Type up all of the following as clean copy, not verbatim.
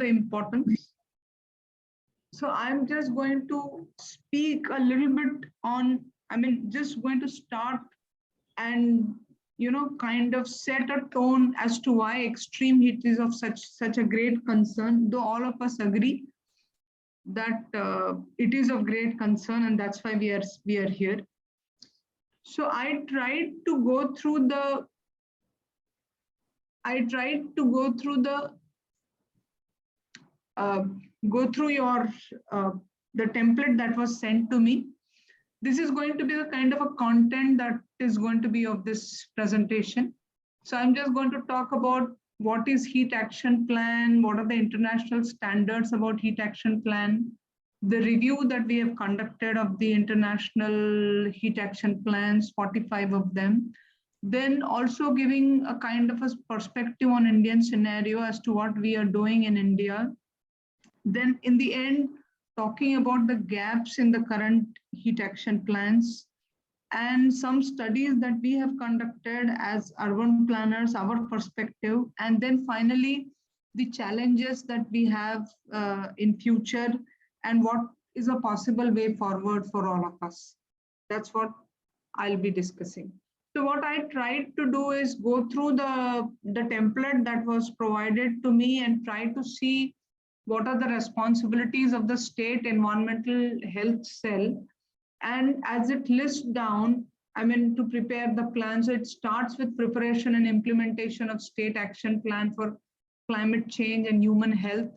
the importance. So I'm just going to speak a little bit on, just going to start and, kind of set a tone as to why extreme heat is of such a great concern, though all of us agree that it is of great concern, and that's why we are here. So I tried to go through your the template that was sent to me. This is going to be the kind of a content that is going to be of this presentation. So I'm just going to talk about what is heat action plan, what are the international standards about heat action plan, the review that we have conducted of the international heat action plans, 45 of them, then also giving a kind of a perspective on Indian scenario as to what we are doing in India. Then in the end, talking about the gaps in the current heat action plans and some studies that we have conducted as urban planners, our perspective, and then finally the challenges that we have in future and what is a possible way forward for all of us. That's what I'll be discussing. So what I tried to do is go through the template that was provided to me and try to see what are the responsibilities of the state environmental health cell. And as it lists down, to prepare the plan. So it starts with preparation and implementation of state action plan for climate change and human health,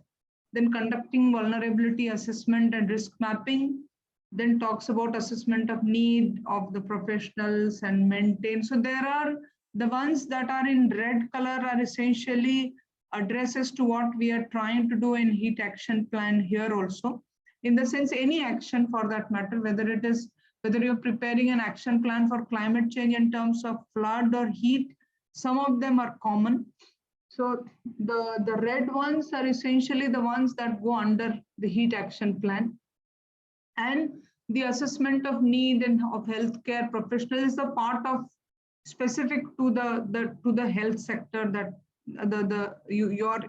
then conducting vulnerability assessment and risk mapping, then talks about assessment of need of the professionals and maintain. So there are the ones that are in red color are essentially addresses to what we are trying to do in heat action plan here also. In the sense, any action for that matter, whether you're preparing an action plan for climate change in terms of flood or heat, some of them are common. So the red ones are essentially the ones that go under the heat action plan. And the assessment of need and of healthcare professionals is a part of specific to the health sector that your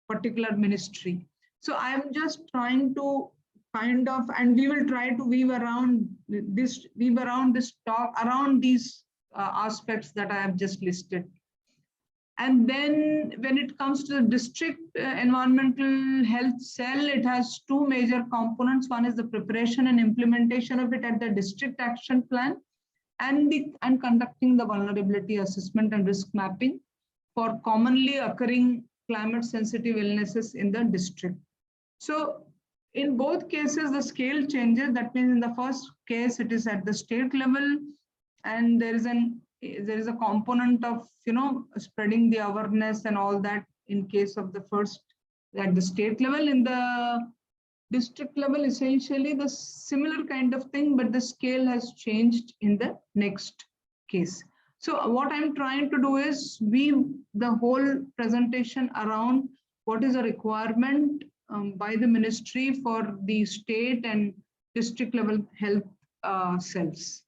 particular ministry. So I'm just trying to kind of, and we will try to weave around this talk around these aspects that I have just listed. And then when it comes to the district environmental health cell, it has two major components. One is the preparation and implementation of it at the district action plan, and conducting the vulnerability assessment and risk mapping for commonly occurring climate sensitive illnesses in the district. So in both cases, the scale changes. That means in the first case, it is at the state level, and there is a component of spreading the awareness and all that in case of the first at the state level. In the district level, essentially the similar kind of thing, but the scale has changed in the next case. So what I'm trying to do is weave the whole presentation around what is a requirement by the ministry for the state and district level health cells.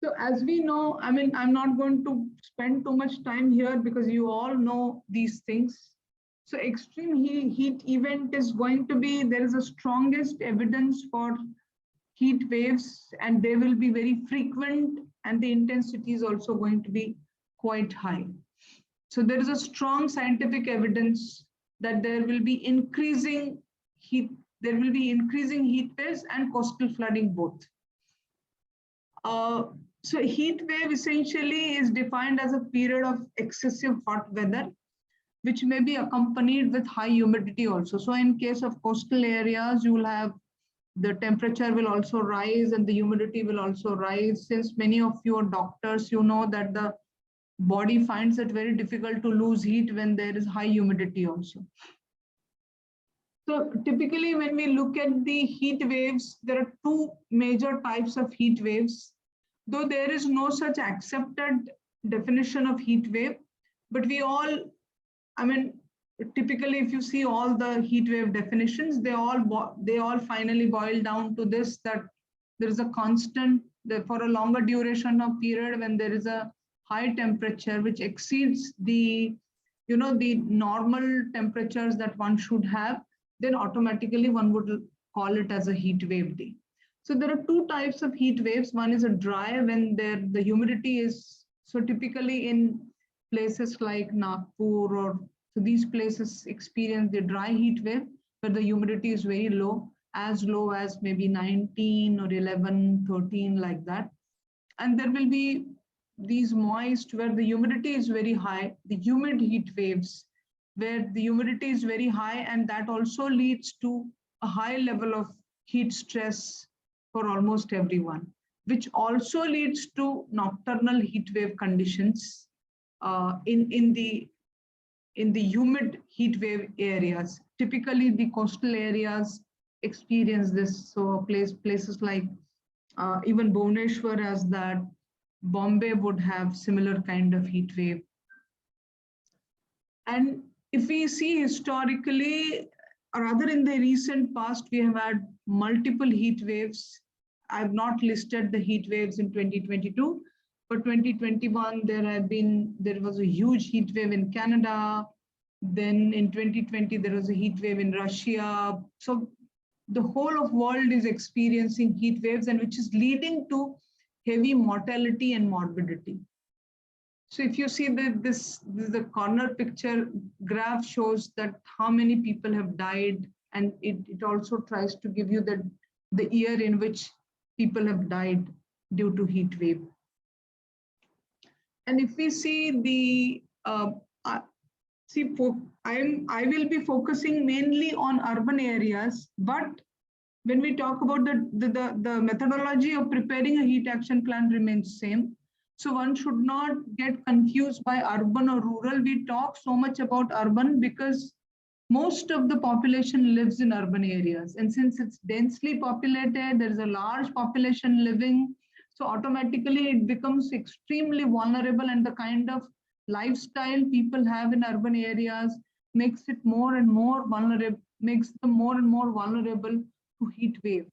So as we know, I'm not going to spend too much time here because you all know these things. So extreme heat event is going to be, there is the strongest evidence for heat waves, and they will be very frequent, and the intensity is also going to be quite high. So there is a strong scientific evidence that there will be increasing heat waves and coastal flooding both. So heat wave essentially is defined as a period of excessive hot weather, which may be accompanied with high humidity also. So in case of coastal areas, you will have the temperature will also rise and the humidity will also rise. Since many of you are doctors, you know that the body finds it very difficult to lose heat when there is high humidity also. So typically when we look at the heat waves, there are two major types of heat waves. Though there is no such accepted definition of heat wave, but we all, typically if you see all the heat wave definitions, they all finally boil down to this, that there is a constant, for a longer duration of period when there is a high temperature which exceeds the the normal temperatures that one should have, then automatically one would call it as a heat wave day. So there are two types of heat waves. One is a dry, when the humidity is, so typically in places like Nagpur or so these places experience the dry heat wave where the humidity is very low as maybe 19 or 11, 13 like that. And there will be these moist where the humidity is very high, the humid heat waves where the humidity is very high, and that also leads to a high level of heat stress for almost everyone, which also leads to nocturnal heat wave conditions in the humid heat wave areas. Typically, the coastal areas experience this. So places like even Bhubaneswar has that. Bombay would have similar kind of heat wave. And if we see historically, or rather in the recent past, we have had multiple heat waves. I've not listed the heat waves in 2022, but 2021, there was a huge heat wave in Canada. Then in 2020, there was a heat wave in Russia. So the whole of world is experiencing heat waves, and which is leading to heavy mortality and morbidity. So if you see that this is the corner picture graph shows that how many people have died, and it also tries to give you the year in which people have died due to heat wave. And if we see I will be focusing mainly on urban areas, but when we talk about the methodology of preparing a heat action plan remains same. So one should not get confused by urban or rural. We talk so much about urban because most of the population lives in urban areas. And since it's densely populated, there is a large population living. So automatically it becomes extremely vulnerable, and the kind of lifestyle people have in urban areas makes it more and more vulnerable, makes them more and more vulnerable to heat waves.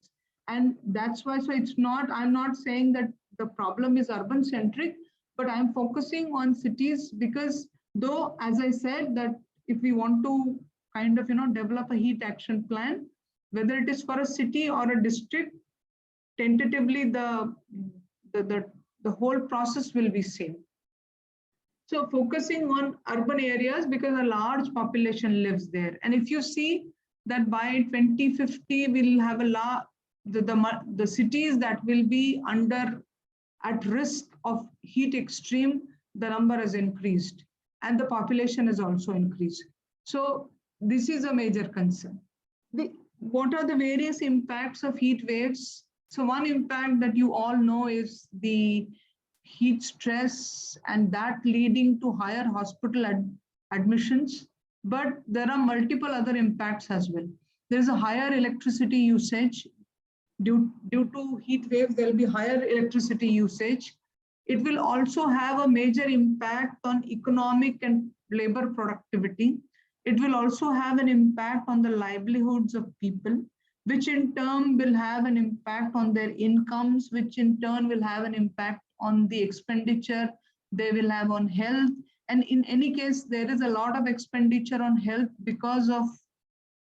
And that's why, so it's not, I'm not saying that the problem is urban centric, but I'm focusing on cities because though, as I said, that if we want to kind of, develop a heat action plan, whether it is for a city or a district, tentatively the whole process will be same. So focusing on urban areas because a large population lives there. And if you see that by 2050, we'll have the cities that will be at risk of heat extreme, the number has increased and the population has also increased. So this is a major concern. What are the various impacts of heat waves? So one impact that you all know is the heat stress, and that leading to higher hospital admissions. But there are multiple other impacts as well. There is a higher electricity usage. Due to heat waves, there will be higher electricity usage. It will also have a major impact on economic and labor productivity. It will also have an impact on the livelihoods of people, which in turn will have an impact on their incomes, which in turn will have an impact on the expenditure they will have on health. And in any case, there is a lot of expenditure on health because of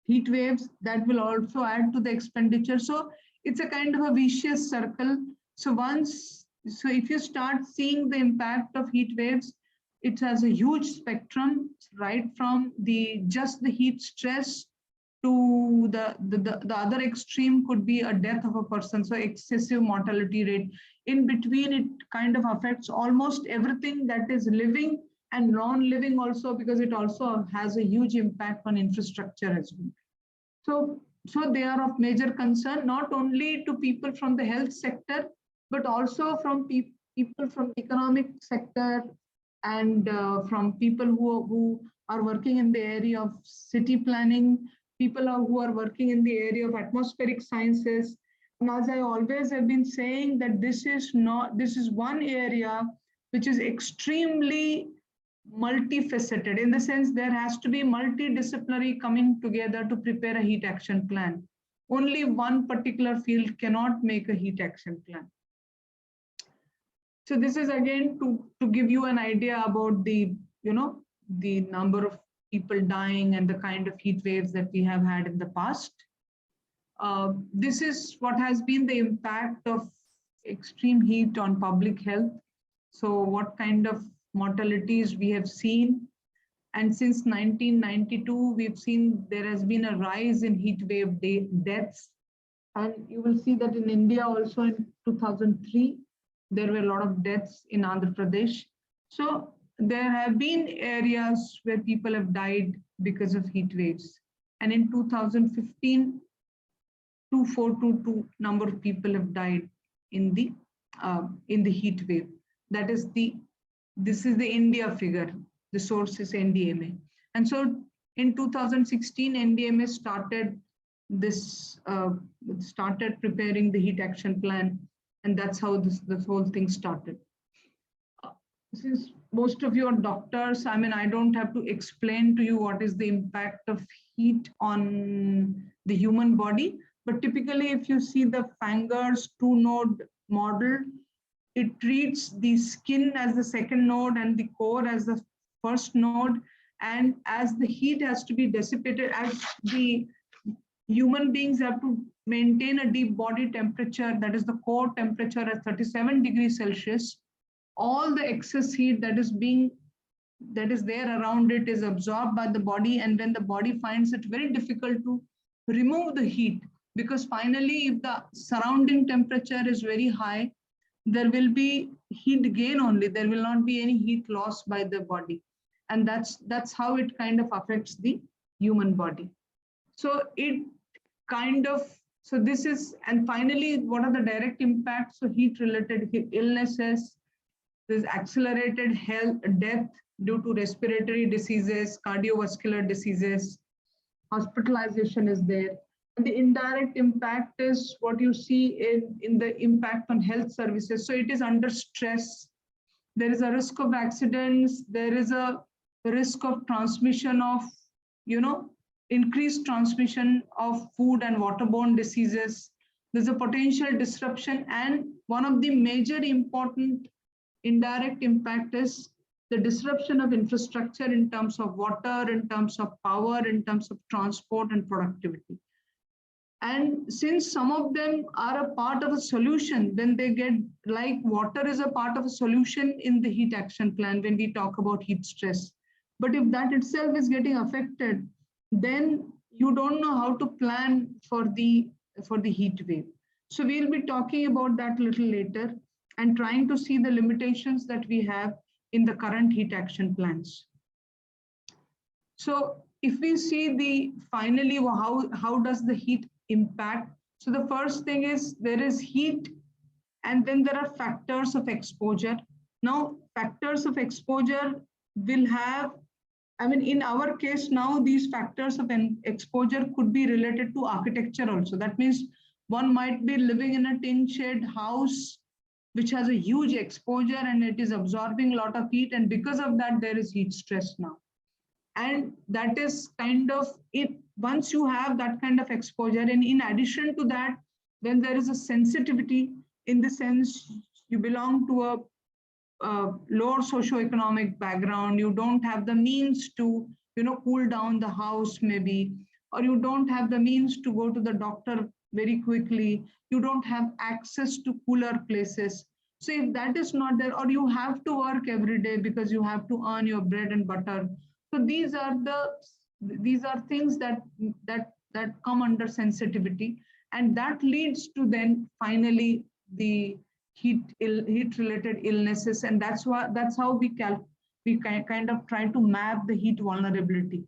heat waves that will also add to the expenditure. So it's a kind of a vicious circle. So if you start seeing the impact of heat waves, it has a huge spectrum, right from just the heat stress to the other extreme could be a death of a person, so excessive mortality rate. In between, it kind of affects almost everything that is living and non-living also, because it also has a huge impact on infrastructure as well. So they are of major concern, not only to people from the health sector, but also from people from the economic sector and from people who are working in the area of city planning, people who are working in the area of atmospheric sciences. And as I always have been saying, that this is one area which is extremely multifaceted, in the sense there has to be multidisciplinary coming together to prepare a heat action plan. Only one particular field cannot make a heat action plan. So this is again to give you an idea about the the number of people dying and the kind of heat waves that we have had in the past. This is what has been the impact of extreme heat on public health. So what kind of mortalities we have seen. And since 1992, we've seen there has been a rise in heat wave deaths. And you will see that in India also in 2003, there were a lot of deaths in Andhra Pradesh. So there have been areas where people have died because of heat waves. And in 2015, 2422 number of people have died in the heat wave. That is this is the India figure. The source is NDMA. And so in 2016, NDMA started preparing the heat action plan, and that's how this whole thing started. Since most of you are doctors, I mean, I don't have to explain to you what is the impact of heat on the human body, but typically if you see the Fanger's 2-node model, it treats the skin as the second node and the core as the first node. And as the heat has to be dissipated, as the human beings have to maintain a deep body temperature, that is the core temperature at 37 degrees Celsius, all the excess heat that is there around it is absorbed by the body, and then the body finds it very difficult to remove the heat, because finally if the surrounding temperature is very high, there will be heat gain only, there will not be any heat loss by the body. And that's how it kind of affects the human body. So it kind of, so this is, and finally, what are the direct impacts? So heat related illnesses, there's accelerated death due to respiratory diseases, cardiovascular diseases, hospitalization is there. And the indirect impact is what you see in the impact on health services. So it is under stress. There is a risk of accidents. There is a risk of transmission of, increased transmission of food and waterborne diseases. There's a potential disruption. And one of the major important indirect impact is the disruption of infrastructure in terms of water, in terms of power, in terms of transport and productivity. And since some of them are a part of a solution, when they get, like water is a part of a solution in the heat action plan when we talk about heat stress. But if that itself is getting affected, then you don't know how to plan for the heat wave. So we'll be talking about that a little later and trying to see the limitations that we have in the current heat action plans. So if we see finally how does the heat impact? So the first thing is there is heat, and then there are factors of exposure. Now factors of exposure will have, I mean, in our case now, these factors of exposure could be related to architecture also. That means one might be living in a tin shed house which has a huge exposure and it is absorbing a lot of heat, and because of that there is heat stress now. And that is kind of it. Once you have that kind of exposure, and in addition to that, when there is a sensitivity, in the sense you belong to a lower socioeconomic background, you don't have the means to cool down the house maybe, or you don't have the means to go to the doctor very quickly, you don't have access to cooler places. So if that is not there, or you have to work every day because you have to earn your bread and butter. So these are things that come under sensitivity, and that leads to then finally the heat related illnesses. And that's how we kind of try to map the heat vulnerability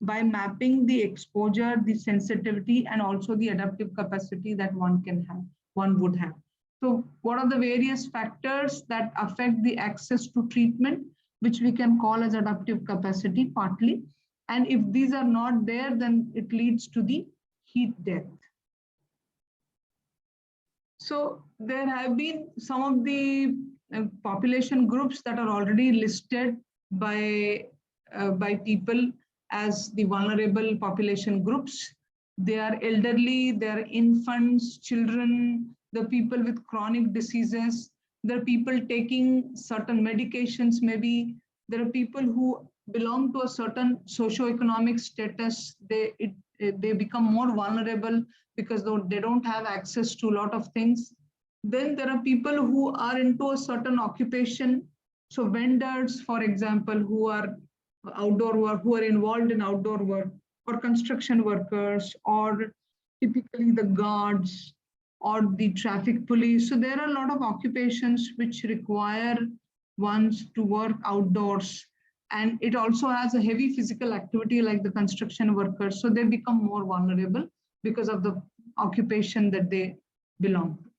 by mapping the exposure, the sensitivity, and also the adaptive capacity that one would have. So what are the various factors that affect the access to treatment, which we can call as adaptive capacity partly. And if these are not there, then it leads to the heat death. So there have been some of the population groups that are already listed by people as the vulnerable population groups. They are elderly, they are infants, children, the people with chronic diseases, there are people taking certain medications maybe, there are people who belong to a certain socioeconomic status, they become more vulnerable because they don't have access to a lot of things. Then there are people who are into a certain occupation. So vendors, for example, who are outdoor work, who are involved in outdoor work, or construction workers, or typically the guards or the traffic police. So there are a lot of occupations which require ones to work outdoors. And it also has a heavy physical activity like the construction workers. So they become more vulnerable because of the occupation that they belong to.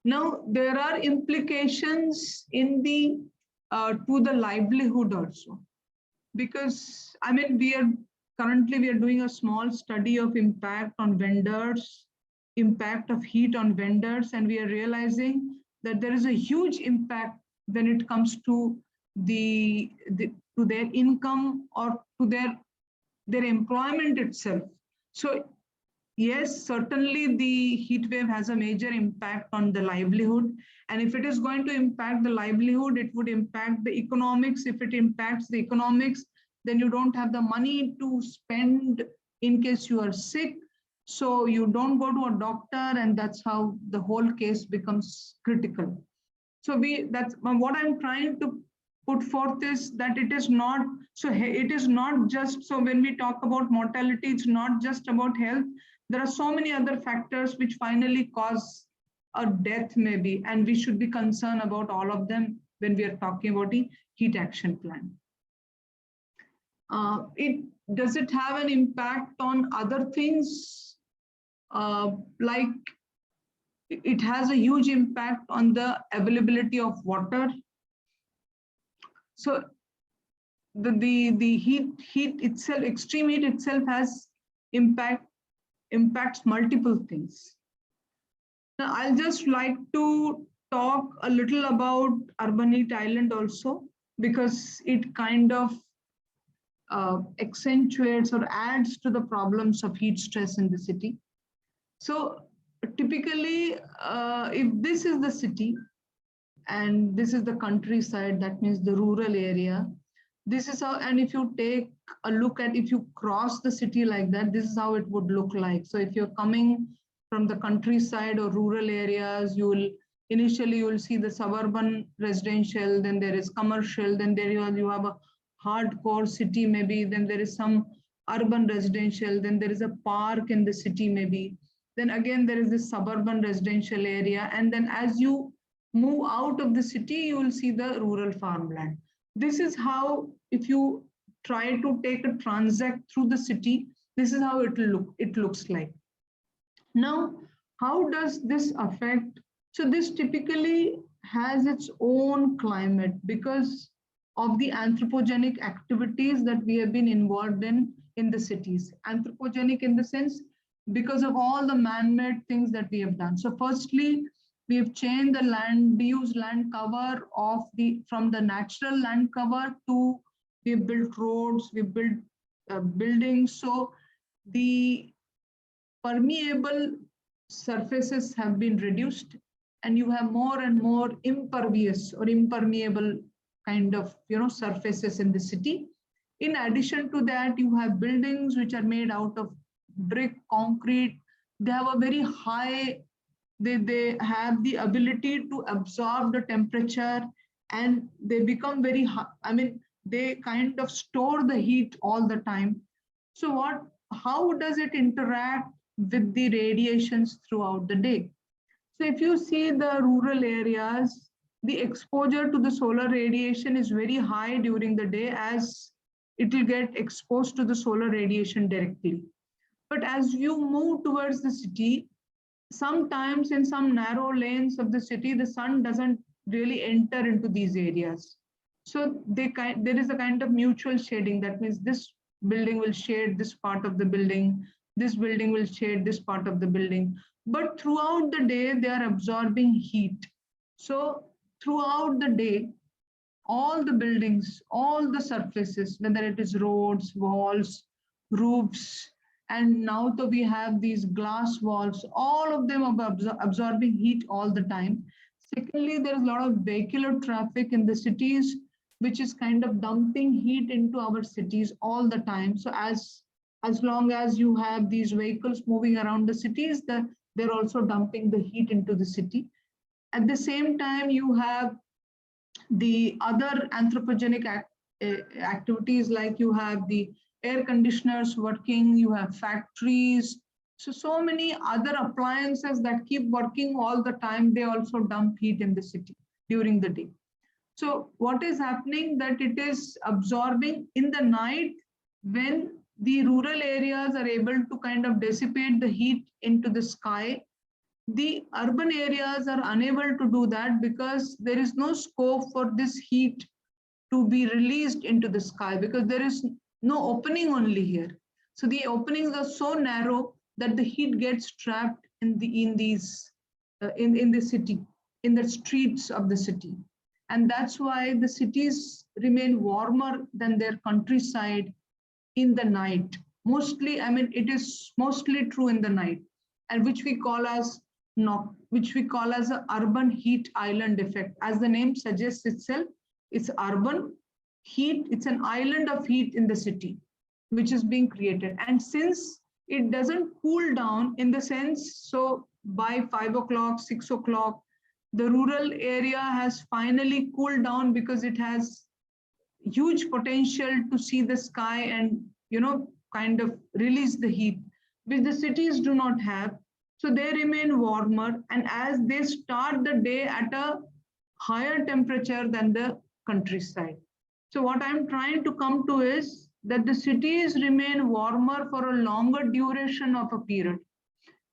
Now, there are implications in the to the livelihood also, because I mean, we are doing a small study of impact on vendors, impact of heat on vendors, and we are realizing that there is a huge impact when it comes to to their income or to their employment itself. So yes, certainly the heat wave has a major impact on the livelihood. And if it is going to impact the livelihood, it would impact the economics. If it impacts the economics, then you don't have the money to spend in case you are sick. So you don't go to a doctor, and that's how the whole case becomes critical. So that's what I'm trying to put forth is that it is not, so it is not just, so when we talk about mortality, it's not just about health. There are so many other factors which finally cause a death maybe, and we should be concerned about all of them when we are talking about the heat action plan. Does it have an impact on other things? Like it has a huge impact on the availability of water. So the heat itself, extreme heat itself has impacts multiple things. Now, I'll just like to talk a little about urban heat island also, because it kind of accentuates or adds to the problems of heat stress in the city. So typically, if this is the city and this is the countryside, that means the rural area, this is how, and if you take a look at, if you cross the city like that, this is how it would look like. So if you're coming from the countryside or rural areas, initially you will see the suburban residential, then there is commercial, then there you have a hardcore city maybe, then there is some urban residential, then there is a park in the city maybe, then again there is this suburban residential area, and then as you move out of the city, you will see the rural farmland. This is how, if you try to take a transect through the city, this is how it looks like. Now, how does this affect? So this typically has its own climate because of the anthropogenic activities that we have been involved in the cities. Anthropogenic in the sense, because of all the man-made things that we have done. So firstly, we have changed the land, we use land cover from the natural land cover to, we have built roads, we built buildings. So the permeable surfaces have been reduced, and you have more and more impervious or impermeable kind of surfaces in the city. In addition to that, you have buildings which are made out of brick, concrete. They have a very high, they have the ability to absorb the temperature, and they become very high. I mean, they kind of store the heat all the time. So how does it interact with the radiations throughout the day? So if you see the rural areas, the exposure to the solar radiation is very high during the day, as it will get exposed to the solar radiation directly. But as you move towards the city, sometimes in some narrow lanes of the city, the sun doesn't really enter into these areas. So there is a kind of mutual shading. That means this building will shade this part of the building, this building will shade this part of the building. But throughout the day, they are absorbing heat. So throughout the day, all the buildings, all the surfaces, whether it is roads, walls, roofs, and now that we have these glass walls, all of them are absorbing heat all the time. Secondly, there is a lot of vehicular traffic in the cities. which is kind of dumping heat into our cities all the time. So as long as you have these vehicles moving around the cities, they're also dumping the heat into the city. At the same time, you have the other anthropogenic activities, like you have the air conditioners working, you have factories. So many other appliances that keep working all the time, they also dump heat in the city during the day. So what is happening, that it is absorbing in the night when the rural areas are able to kind of dissipate the heat into the sky. The urban areas are unable to do that because there is no scope for this heat to be released into the sky, because there is no opening only here. So the openings are so narrow that the heat gets trapped in the city, in the streets of the city. And that's why the cities remain warmer than their countryside in the night. Mostly, I mean, it is mostly true in the night, and which we call as an urban heat island effect. As the name suggests itself, it's urban heat, it's an island of heat in the city, which is being created. And since it doesn't cool down in the sense, so by 5 o'clock, 6 o'clock, the rural area has finally cooled down because it has huge potential to see the sky and, kind of release the heat, which the cities do not have. So they remain warmer, and as they start the day at a higher temperature than the countryside. So what I'm trying to come to is that the cities remain warmer for a longer duration of a period.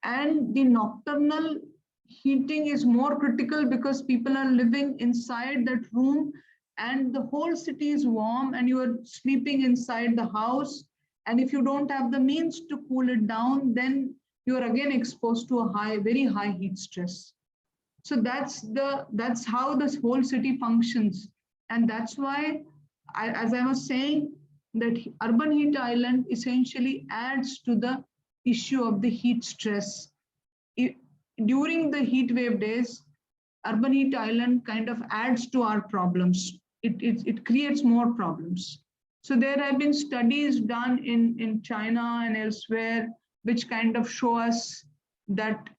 And the nocturnal heating is more critical because people are living inside that room and the whole city is warm and you are sleeping inside the house. And if you don't have the means to cool it down, then you are again exposed to a very high heat stress. So that's how this whole city functions. And that's why, as I was saying, that urban heat island essentially adds to the issue of the heat stress. During the heat wave days, urban heat island kind of adds to our problems. It creates more problems. So there have been studies done in China and elsewhere, which kind of show us that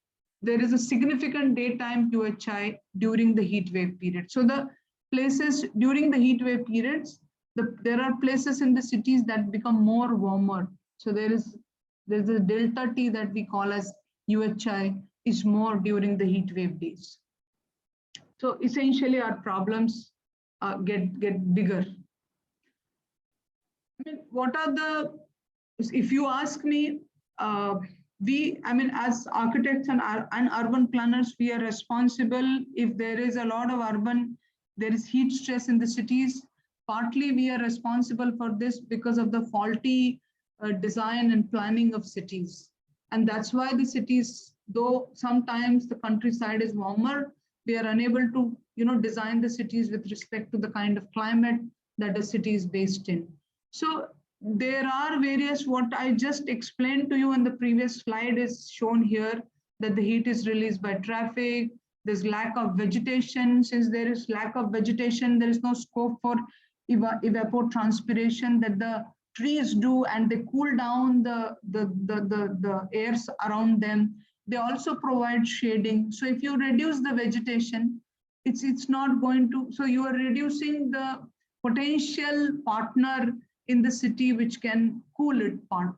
there is a significant daytime QHI during the heat wave period. So the places during the heat wave periods, there are places in the cities that become more warmer. So there's a delta T that we call as UHI is more during the heat wave days. So essentially our problems get bigger. I mean, what are the, if you ask me, as architects and urban planners, we are responsible if there is a lot of there is heat stress in the cities. Partly we are responsible for this because of the faulty design and planning of cities. And that's why the cities, though sometimes the countryside is warmer, we are unable to, design the cities with respect to the kind of climate that the city is based in. So there are various, what I just explained to you in the previous slide is shown here, that the heat is released by traffic, there's lack of vegetation. Since there is lack of vegetation, there is no scope for evapotranspiration that the trees do, and they cool down the airs around them. They also provide shading. So if you reduce the vegetation, it's not going to, so you are reducing the potential partner in the city which can cool it part.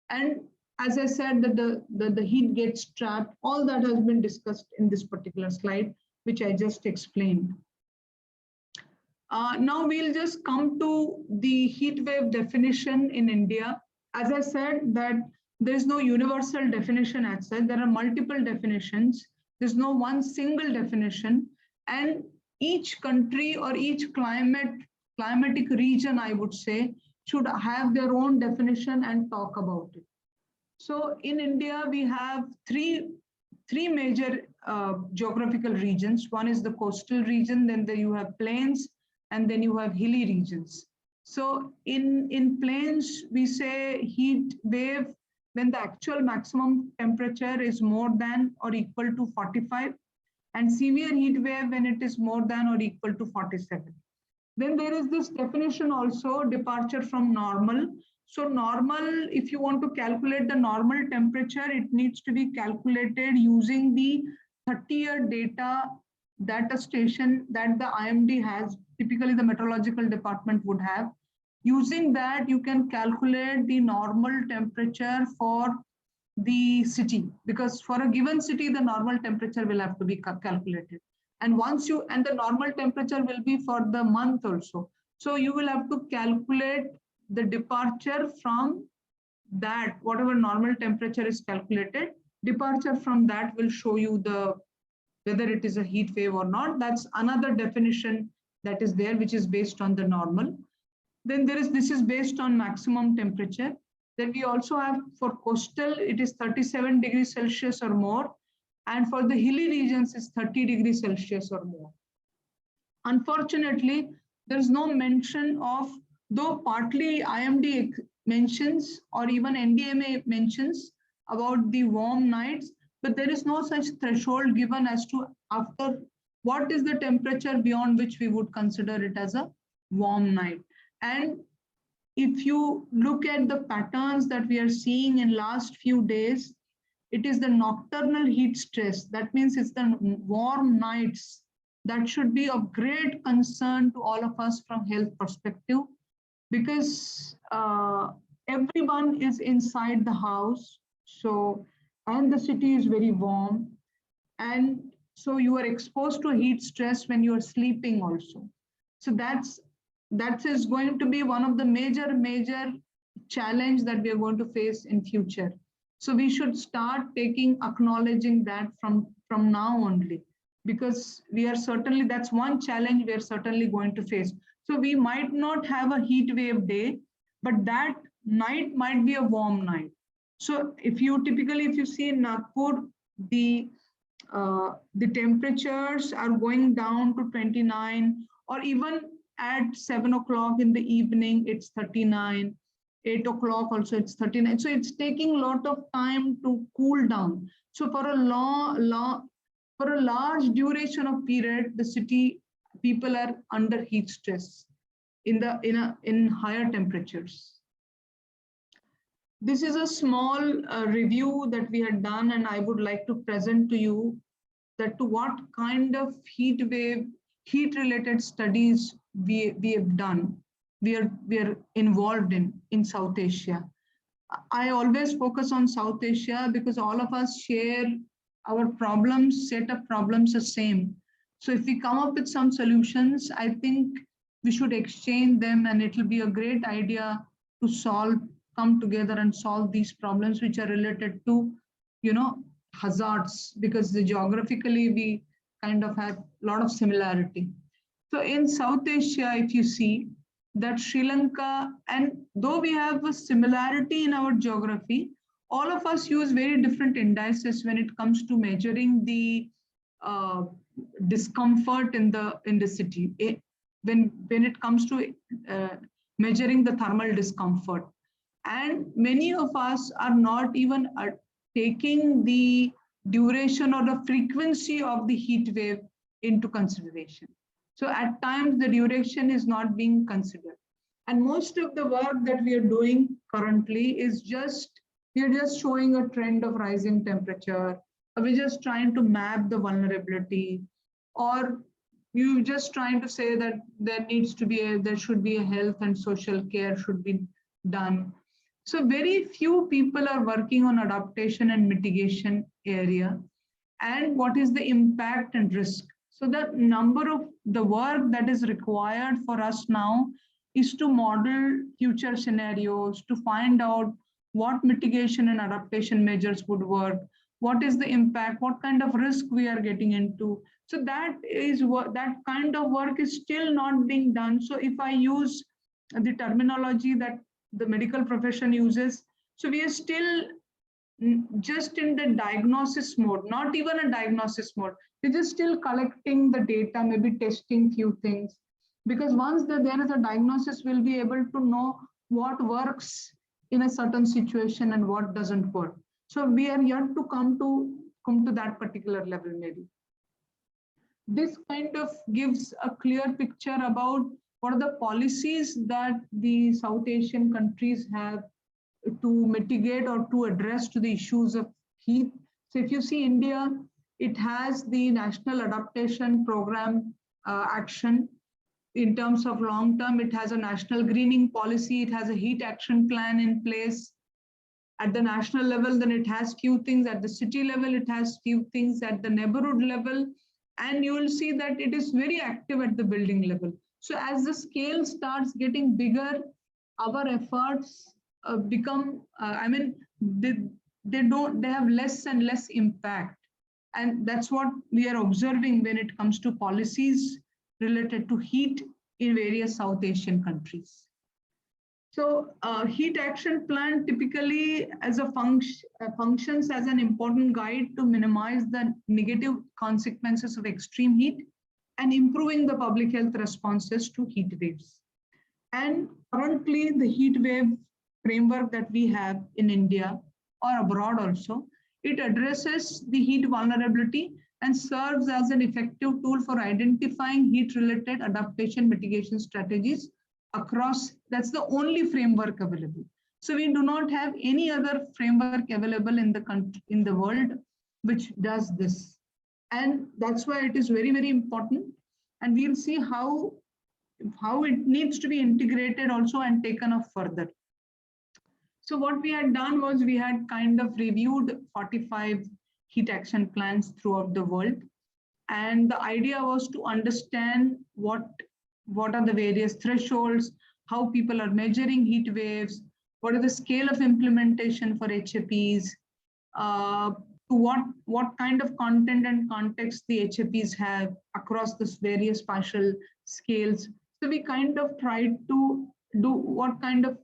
And as I said, that the heat gets trapped. All that has been discussed in this particular slide, which I just explained. Now we'll just come to the heat wave definition in India. As I said, that there is no universal definition as such. There are multiple definitions. There's no one single definition. And each country or each climatic region, I would say, should have their own definition and talk about it. So in India, we have three major geographical regions. One is the coastal region, then you have plains, and then you have hilly regions. So in plains, we say heat wave when the actual maximum temperature is more than or equal to 45, and severe heat wave when it is more than or equal to 47. Then there is this definition also, departure from normal. So normal, if you want to calculate the normal temperature, it needs to be calculated using the 30-year data station that the IMD has, typically the meteorological department would have. Using that, you can calculate the normal temperature for the city, because for a given city, the normal temperature will have to be calculated. And the normal temperature will be for the month also. So you will have to calculate the departure from that, whatever normal temperature is calculated, departure from that will show you whether it is a heat wave or not. That's another definition that is there, which is based on the normal. Then this is based on maximum temperature. Then we also have for coastal, it is 37 degrees Celsius or more. And for the hilly regions, it's 30 degrees Celsius or more. Unfortunately, there's no mention of, though partly IMD mentions or even NDMA mentions about the warm nights, but there is no such threshold given as to after what is the temperature beyond which we would consider it as a warm night. And if you look at the patterns that we are seeing in last few days, it is the nocturnal heat stress. That means it's the warm nights that should be of great concern to all of us from health perspective, because everyone is inside the house. So, and the city is very warm. And so you are exposed to heat stress when you are sleeping also. So that is going to be one of the major challenge that we are going to face in future. So we should start acknowledging that from now only, because we are certainly, that's one challenge we are certainly going to face. So we might not have a heat wave day, but that night might be a warm night. So if you see in Nagpur, the temperatures are going down to 29, or even at 7 o'clock in the evening, it's 39. 8 o'clock also it's 39. So it's taking a lot of time to cool down. So for a large duration of period, the city people are under heat stress in higher temperatures. This is a small review that we had done, and I would like to present to you that to what kind of heat related studies we have done. We are involved in South Asia. I always focus on South Asia because all of us share our problems, set of problems the same. So if we come up with some solutions, I think we should exchange them, and it will be a great idea to come together and solve these problems which are related to, hazards, because geographically we kind of have a lot of similarity. So in South Asia, if you see, that Sri Lanka, and though we have a similarity in our geography, all of us use very different indices when it comes to measuring the discomfort in the city. When it comes to measuring the thermal discomfort, and many of us are not even taking the duration or the frequency of the heat wave into consideration. So at times the duration is not being considered. And most of the work that we are doing currently is we are just showing a trend of rising temperature. We're just trying to map the vulnerability, or you're just trying to say that there should be a health and social care should be done. So very few people are working on adaptation and mitigation area, and what is the impact and risk. So the number of the work that is required for us now is to model future scenarios, to find out what mitigation and adaptation measures would work, what is the impact, what kind of risk we are getting into. So that kind of work is still not being done. So if I use the terminology that the medical profession uses, so we are still just in the diagnosis mode, not even a diagnosis mode. We're just still collecting the data, maybe testing few things. Because once there is a diagnosis, we'll be able to know what works in a certain situation and what doesn't work. So we are yet to come to that particular level maybe. This kind of gives a clear picture about what are the policies that the South Asian countries have to mitigate or to address to the issues of heat. So if you see India, it has the National Adaptation Program action. In terms of long term, it has a national greening policy, it has a heat action plan in place. At the national level, then it has few things. At the city level, it has few things. At the neighborhood level, and you will see that it is very active at the building level. So as the scale starts getting bigger, our efforts become, they have less and less impact. And that's what we are observing when it comes to policies related to heat in various South Asian countries. So heat action plan typically as a functions as an important guide to minimize the negative consequences of extreme heat and improving the public health responses to heat waves. And currently the heat wave framework that we have in India or abroad also, it addresses the heat vulnerability and serves as an effective tool for identifying heat-related adaptation mitigation strategies across. That's the only framework available. So we do not have any other framework available in the country, in the world, which does this. And that's why it is very, very important. And we'll see how it needs to be integrated also and taken up further. So what we had done was we had kind of reviewed 45 heat action plans throughout the world. And the idea was to understand what are the various thresholds, how people are measuring heat waves, what is the scale of implementation for HAPs, to what kind of content and context the HAPs have across this various spatial scales. So we kind of tried to do what kind of,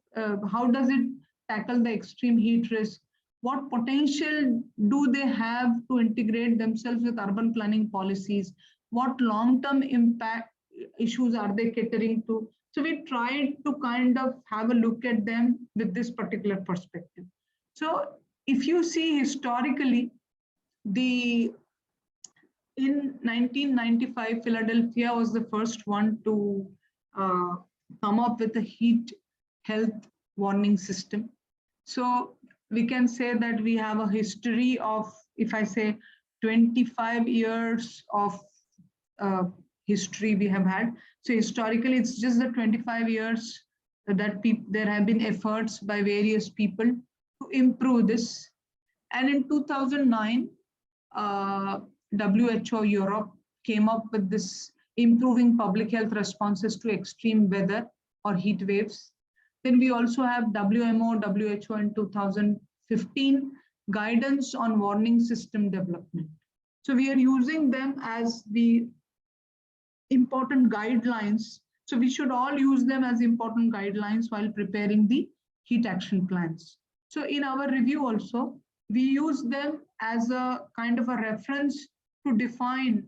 how does it tackle the extreme heat risk? What potential do they have to integrate themselves with urban planning policies? What long-term impact issues are they catering to? So we tried to kind of have a look at them with this particular perspective. So if you see historically, in 1995, Philadelphia was the first one to come up with a heat health warning system. So we can say that we have a history of, if I say 25 years of history we have had. So historically, it's just the 25 years that there have been efforts by various people to improve this. And in 2009, WHO Europe came up with this improving public health responses to extreme weather or heat waves. Then we also have WMO, WHO in 2015 guidance on warning system development. So we are using them as the important guidelines. So we should all use them as important guidelines while preparing the heat action plans. So in our review also, we use them as a kind of a reference to define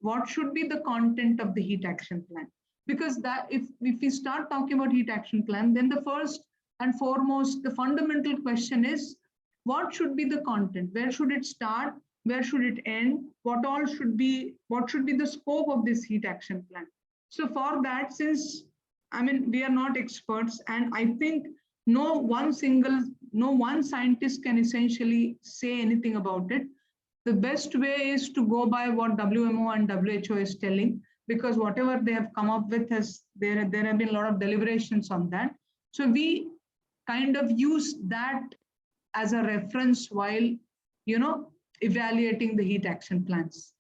what should be the content of the heat action plan. Because that if we start talking about heat action plan, then the first and foremost, the fundamental question is, what should be the content? Where should it start? Where should it end? What should be the scope of this heat action plan? So for that, since we are not experts, and I think no one scientist can essentially say anything about it. The best way is to go by what WMO and WHO is telling, because whatever they have come up with there have been a lot of deliberations on that. So we kind of use that as a reference while, evaluating the heat action plans.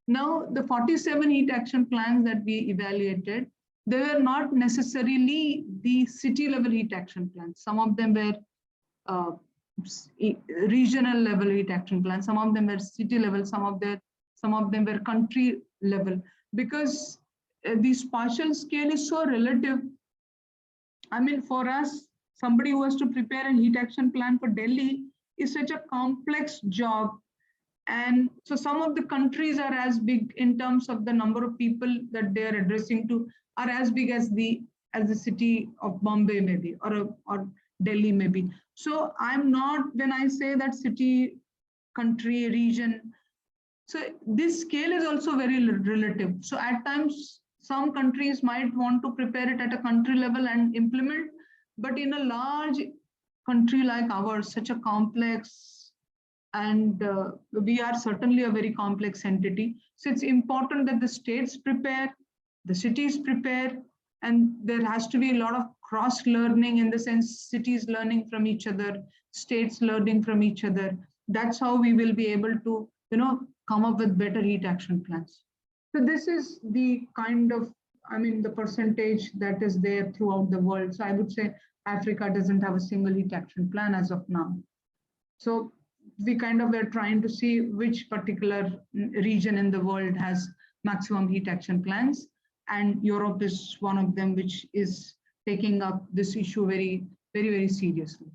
Now, the 47 heat action plans that we evaluated, they were not necessarily the city level heat action plans. Some of them were regional level heat action plans. Some of them were city level. Some of them were country level. Because the spatial scale is so relative. For us, somebody who has to prepare a heat action plan for Delhi is such a complex job. And so some of the countries are as big in terms of the number of people that they are addressing to, are as big as the city of Bombay maybe, or Delhi maybe. So I'm not, when I say that city, country, region, so this scale is also very relative. So at times, some countries might want to prepare it at a country level and implement, but in a large country like ours, such a complex, and we are certainly a very complex entity. So it's important that the states prepare, the cities prepare, and there has to be a lot of cross learning, in the sense cities learning from each other, states learning from each other. That's how we will be able to, come up with better heat action plans. So this is the kind of, the percentage that is there throughout the world. So I would say Africa doesn't have a single heat action plan as of now. So we kind of were trying to see which particular region in the world has maximum heat action plans. And Europe is one of them, which is taking up this issue very, very, very seriously.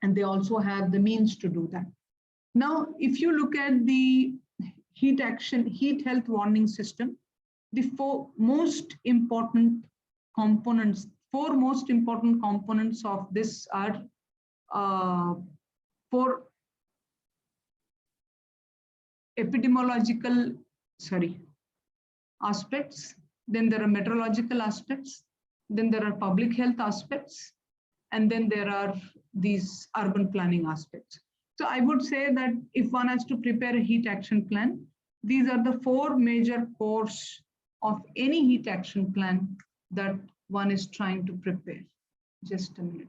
And they also have the means to do that. Now, if you look at the heat health warning system, the four most important components of this are four epidemiological, aspects. Then there are meteorological aspects. Then there are public health aspects. And then there are these urban planning aspects. So I would say that if one has to prepare a heat action plan, these are the four major cores of any heat action plan that one is trying to prepare. Just a minute.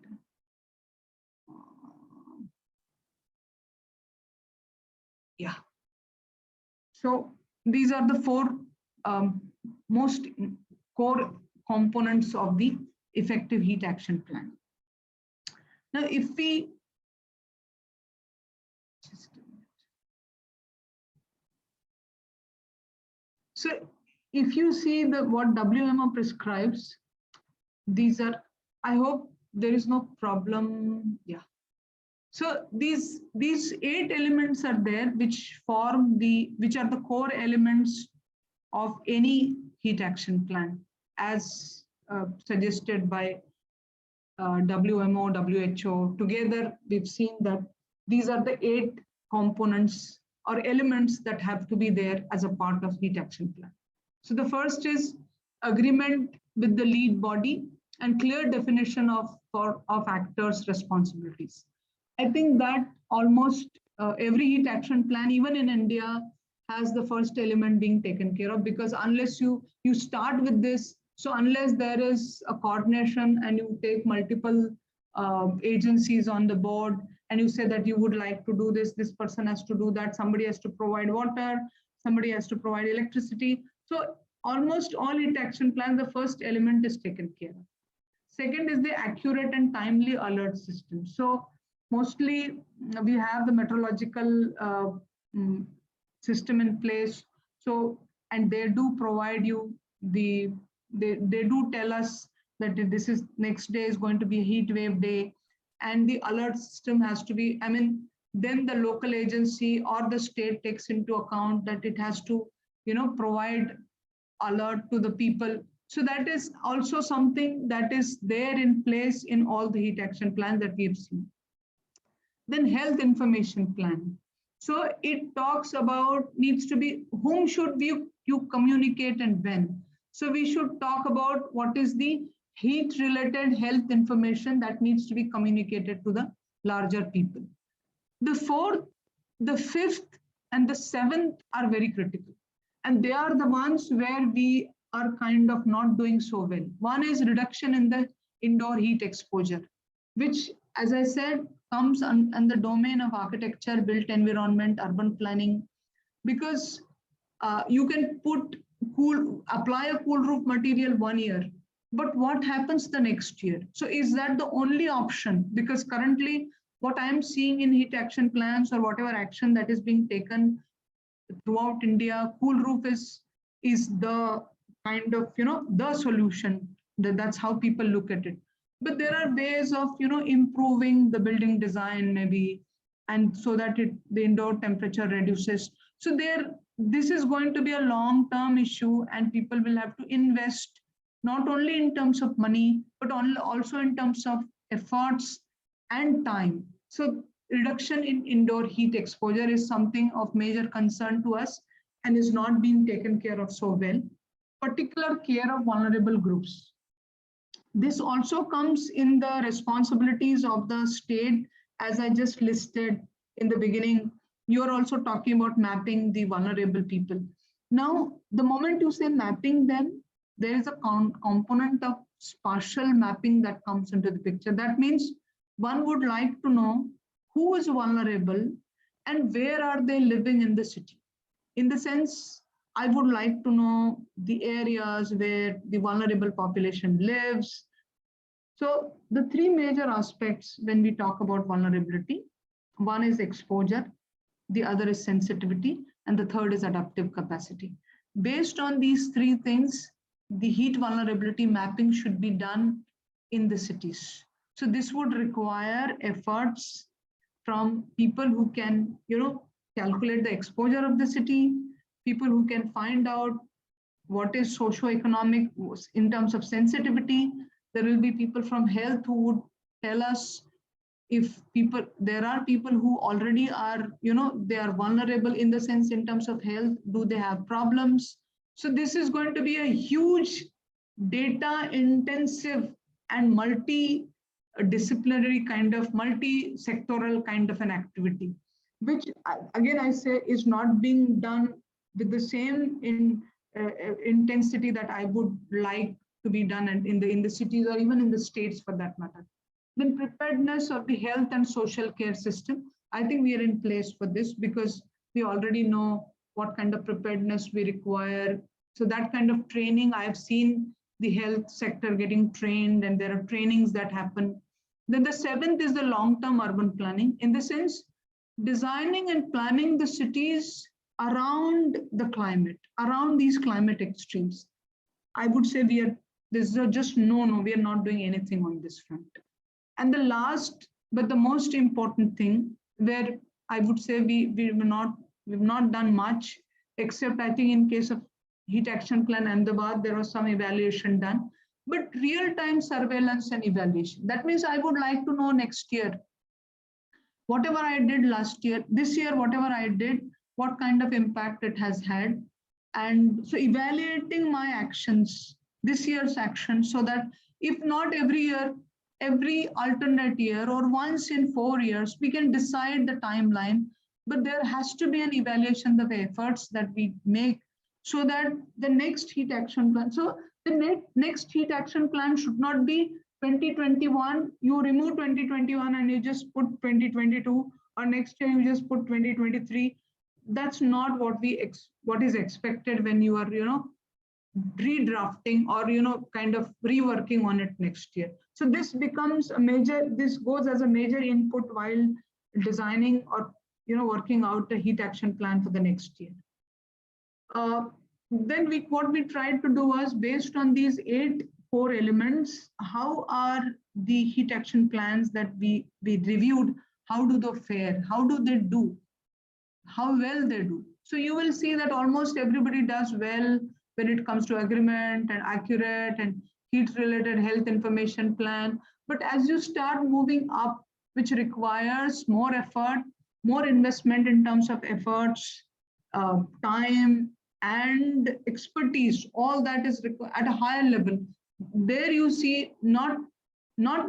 Yeah. So these are the four most core components of the effective heat action plan. Now, if we so if you see what WMO prescribes, these are, I hope there is no problem. Yeah. So these 8 elements are there, which are the core elements of any heat action plan, as suggested by WMO, WHO. Together, we've seen that these are the 8 components or elements that have to be there as a part of heat action plan. So the first is agreement with the lead body and clear definition of actors' responsibilities. I think that almost every heat action plan, even in India, has the first element being taken care of, because unless you start with this, so unless there is a coordination and you take multiple agencies on the board and you say that you would like to do this person has to do that, somebody has to provide water, somebody has to provide electricity. So almost all heat action plans, the first element is taken care of. Second is the accurate and timely alert system. So mostly we have the meteorological system in place. So, and they do provide you they do tell us that this is next day is going to be a heat wave day, and the alert system has to be, then the local agency or the state takes into account that it has to, provide alert to the people. So that is also something that is there in place in all the heat action plans that we've seen. Then health information plan. So it talks about, needs to be, whom should you communicate and when. So we should talk about what is the heat related health information that needs to be communicated to the larger people. The fourth, the fifth, and the seventh are very critical. And they are the ones where we are kind of not doing so well. One is reduction in the indoor heat exposure, which, as I said, comes in the domain of architecture, built environment, urban planning, because you can apply a cool roof material 1 year, but what happens the next year? So is that the only option? Because currently what I'm seeing in heat action plans or whatever action that is being taken throughout India, cool roof is the kind of, the solution. That's how people look at it. But there are ways of, improving the building design maybe, and so that the indoor temperature reduces. So this is going to be a long-term issue, and people will have to invest not only in terms of money, but also in terms of efforts and time. So reduction in indoor heat exposure is something of major concern to us and is not being taken care of so well. particular care of vulnerable groups. This also comes in the responsibilities of the state, as I just listed in the beginning. You're also talking about mapping the vulnerable people. Now, the moment you say mapping, then there is a component of spatial mapping that comes into the picture. That means one would like to know who is vulnerable and where are they living in the city. In the sense, I would like to know the areas where the vulnerable population lives. So the three major aspects when we talk about vulnerability, one is exposure, the other is sensitivity, and the third is adaptive capacity. Based on these three things, the heat vulnerability mapping should be done in the cities. So this would require efforts from people who can, calculate the exposure of the city, people who can find out what is socioeconomic in terms of sensitivity. There will be people from health who would tell us if there are people who already are, they are vulnerable in the sense in terms of health, do they have problems? So this is going to be a huge data intensive and multi-disciplinary kind of multi-sectoral kind of an activity, which again I say is not being done with the same intensity that I would like to be done in the cities or even in the states for that matter. Then preparedness of the health and social care system. I think we are in place for this because we already know what kind of preparedness we require. So that kind of training, I've seen the health sector getting trained and there are trainings that happen. Then the seventh is the long-term urban planning, in the sense, designing and planning the cities around the climate, around these climate extremes. I would say there's just no, we are not doing anything on this front. And the last, but the most important thing, where I would say we've not done much, except I think in case of Heat Action Plan Ahmedabad, there was some evaluation done, but real-time surveillance and evaluation. That means I would like to know next year, whatever I did last year, this year, whatever I did, what kind of impact it has had. And so evaluating my actions, this year's actions, so that if not every year, every alternate year or once in 4 years, we can decide the timeline, but there has to be an evaluation of the efforts that we make so that the next heat action plan, so the next heat action plan should not be 2021, you remove 2021 and you just put 2022, or next year you just put 2023. That's not what is expected when you are, redrafting or, kind of reworking on it next year. So this becomes this goes as a major input while designing or, working out a heat action plan for the next year. Then what we tried to do was, based on these 8 core elements, how are the heat action plans that we reviewed, how do they fare? How do they do? How well they do? So you will see that almost everybody does well when it comes to agreement and accurate and heat-related health information plan. But as you start moving up, which requires more effort, more investment in terms of efforts, time, and expertise, all that is at a higher level. There you see not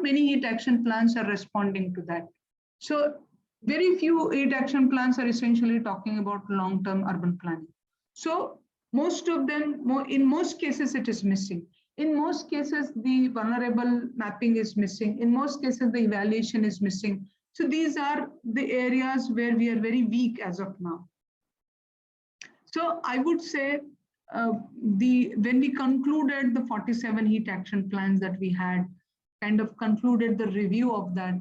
many heat action plans are responding to that. So very few heat action plans are essentially talking about long-term urban planning. So most of them, in most cases, it is missing. In most cases, the vulnerable mapping is missing. In most cases, the evaluation is missing. So these are the areas where we are very weak as of now. So I would say when we concluded the 47 heat action plans that we had, kind of concluded the review of that,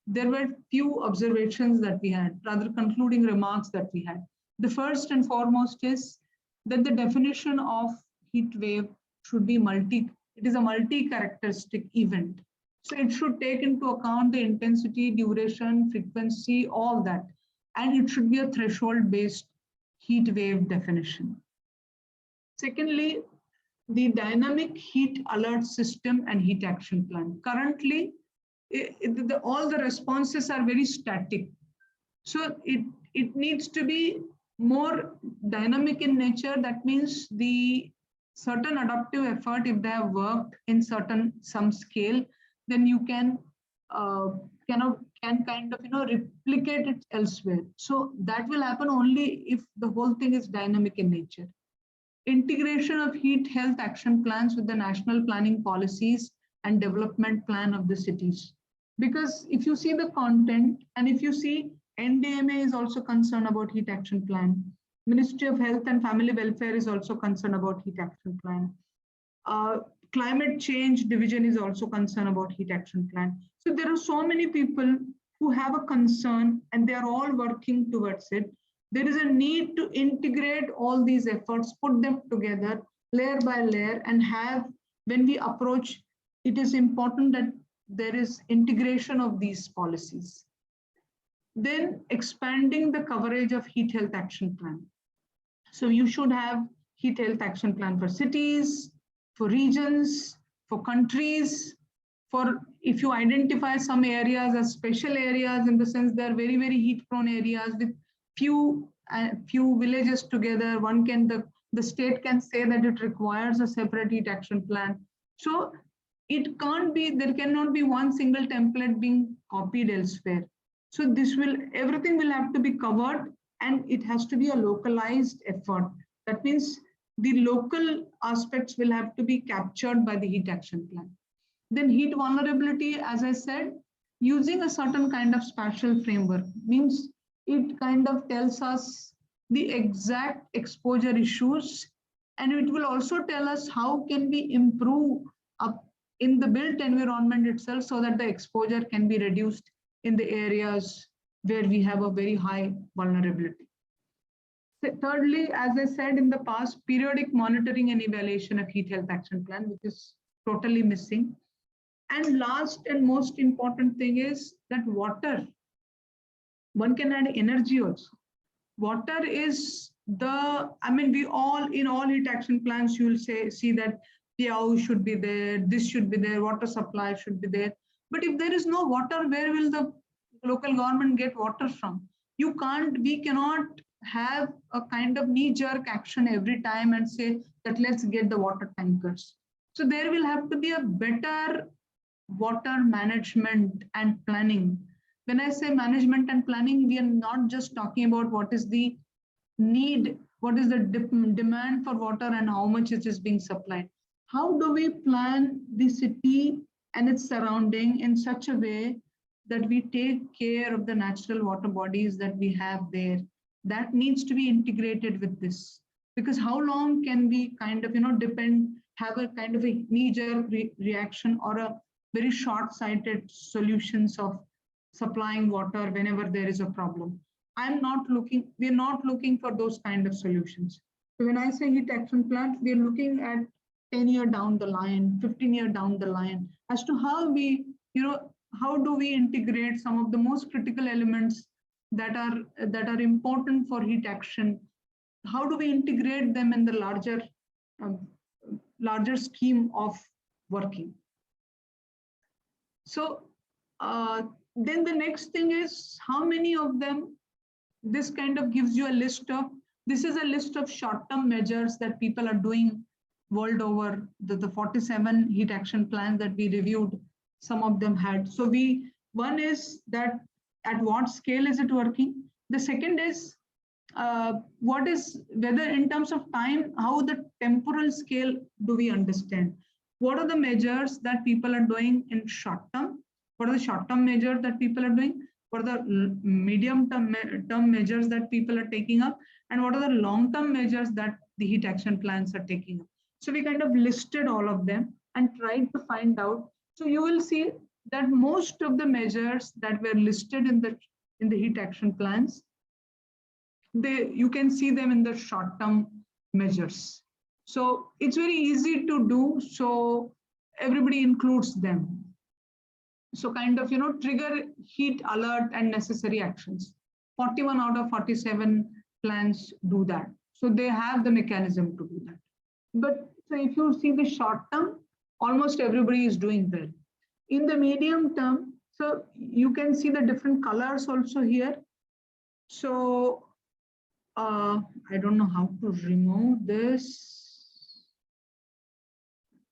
there were few observations that we had, rather concluding remarks that we had. The first and foremost is that the definition of heat wave should be it is a multi-characteristic event. So it should take into account the intensity, duration, frequency, all that. And it should be a threshold-based heat wave definition. Secondly, the dynamic heat alert system and heat action plan. Currently, all the responses are very static. So it needs to be more dynamic in nature. That means the certain adaptive effort, if they have worked in some scale, then you can kind of replicate it elsewhere. So that will happen only if the whole thing is dynamic in nature. Integration of heat health action plans with the national planning policies and development plan of the cities. Because if you see the content, and if you see NDMA is also concerned about heat action plan, Ministry of Health and Family Welfare is also concerned about heat action plan. Climate Change Division is also concerned about heat action plan. So there are so many people who have a concern and they are all working towards it. There is a need to integrate all these efforts, put them together layer by layer, and have, when we approach, it is important that there is integration of these policies. Then expanding the coverage of heat health action plan. So you should have heat health action plan for cities, for regions, for countries, for if you identify some areas as special areas, in the sense they're very, very heat prone areas with few villages together, the state can say that it requires a separate heat action plan. So it can't be, there cannot be one single template being copied elsewhere. So everything will have to be covered, and it has to be a localized effort. That means the local aspects will have to be captured by the heat action plan. Then heat vulnerability, as I said, using a certain kind of spatial framework means it kind of tells us the exact exposure issues, and it will also tell us how can we improve up in the built environment itself so that the exposure can be reduced in the areas where we have a very high vulnerability. Thirdly, as I said in the past, periodic monitoring and evaluation of heat health action plan, which is totally missing. And last and most important thing is that water. One can add energy also. Water is we all, in all heat action plans, you will see that PAO should be there, this should be there, water supply should be there. But if there is no water, where will the local government get water from? We cannot have a kind of knee-jerk action every time and say that let's get the water tankers. So there will have to be a better water management and planning. When I say management and planning, we are not just talking about what is the need, what is the demand for water and how much it is being supplied. How do we plan the city and its surrounding in such a way that we take care of the natural water bodies that we have there? That needs to be integrated with this, because how long can we kind of have a kind of a knee-jerk reaction or a very short-sighted solutions of supplying water whenever there is a problem? We're not looking for those kind of solutions. So when I say heat action plan, we're looking at 10 years down the line, 15 years down the line, as to how how do we integrate some of the most critical elements that are important for heat action? How do we integrate them in the larger scheme of working? So then the next thing is how many of them. This kind of gives you a list of. This is a list of short-term measures that people are doing world over. The 47 heat action plans that we reviewed, some of them had. So one is that at what scale is it working? The second is whether in terms of time, how the temporal scale do we understand? What are the measures that people are doing in short term? What are the short-term measures that people are doing? What are the medium-term measures that people are taking up? And what are the long-term measures that the heat action plans are taking up? So we kind of listed all of them and tried to find out. So you will see that most of the measures that were listed in the heat action plans, you can see them in the short-term measures. So it's very easy to do. So everybody includes them. So kind of, trigger heat alert and necessary actions. 41 out of 47 plans do that. So they have the mechanism to do that. But so if you see the short term, almost everybody is doing well. In the medium term, so you can see the different colors also here. So I don't know how to remove this.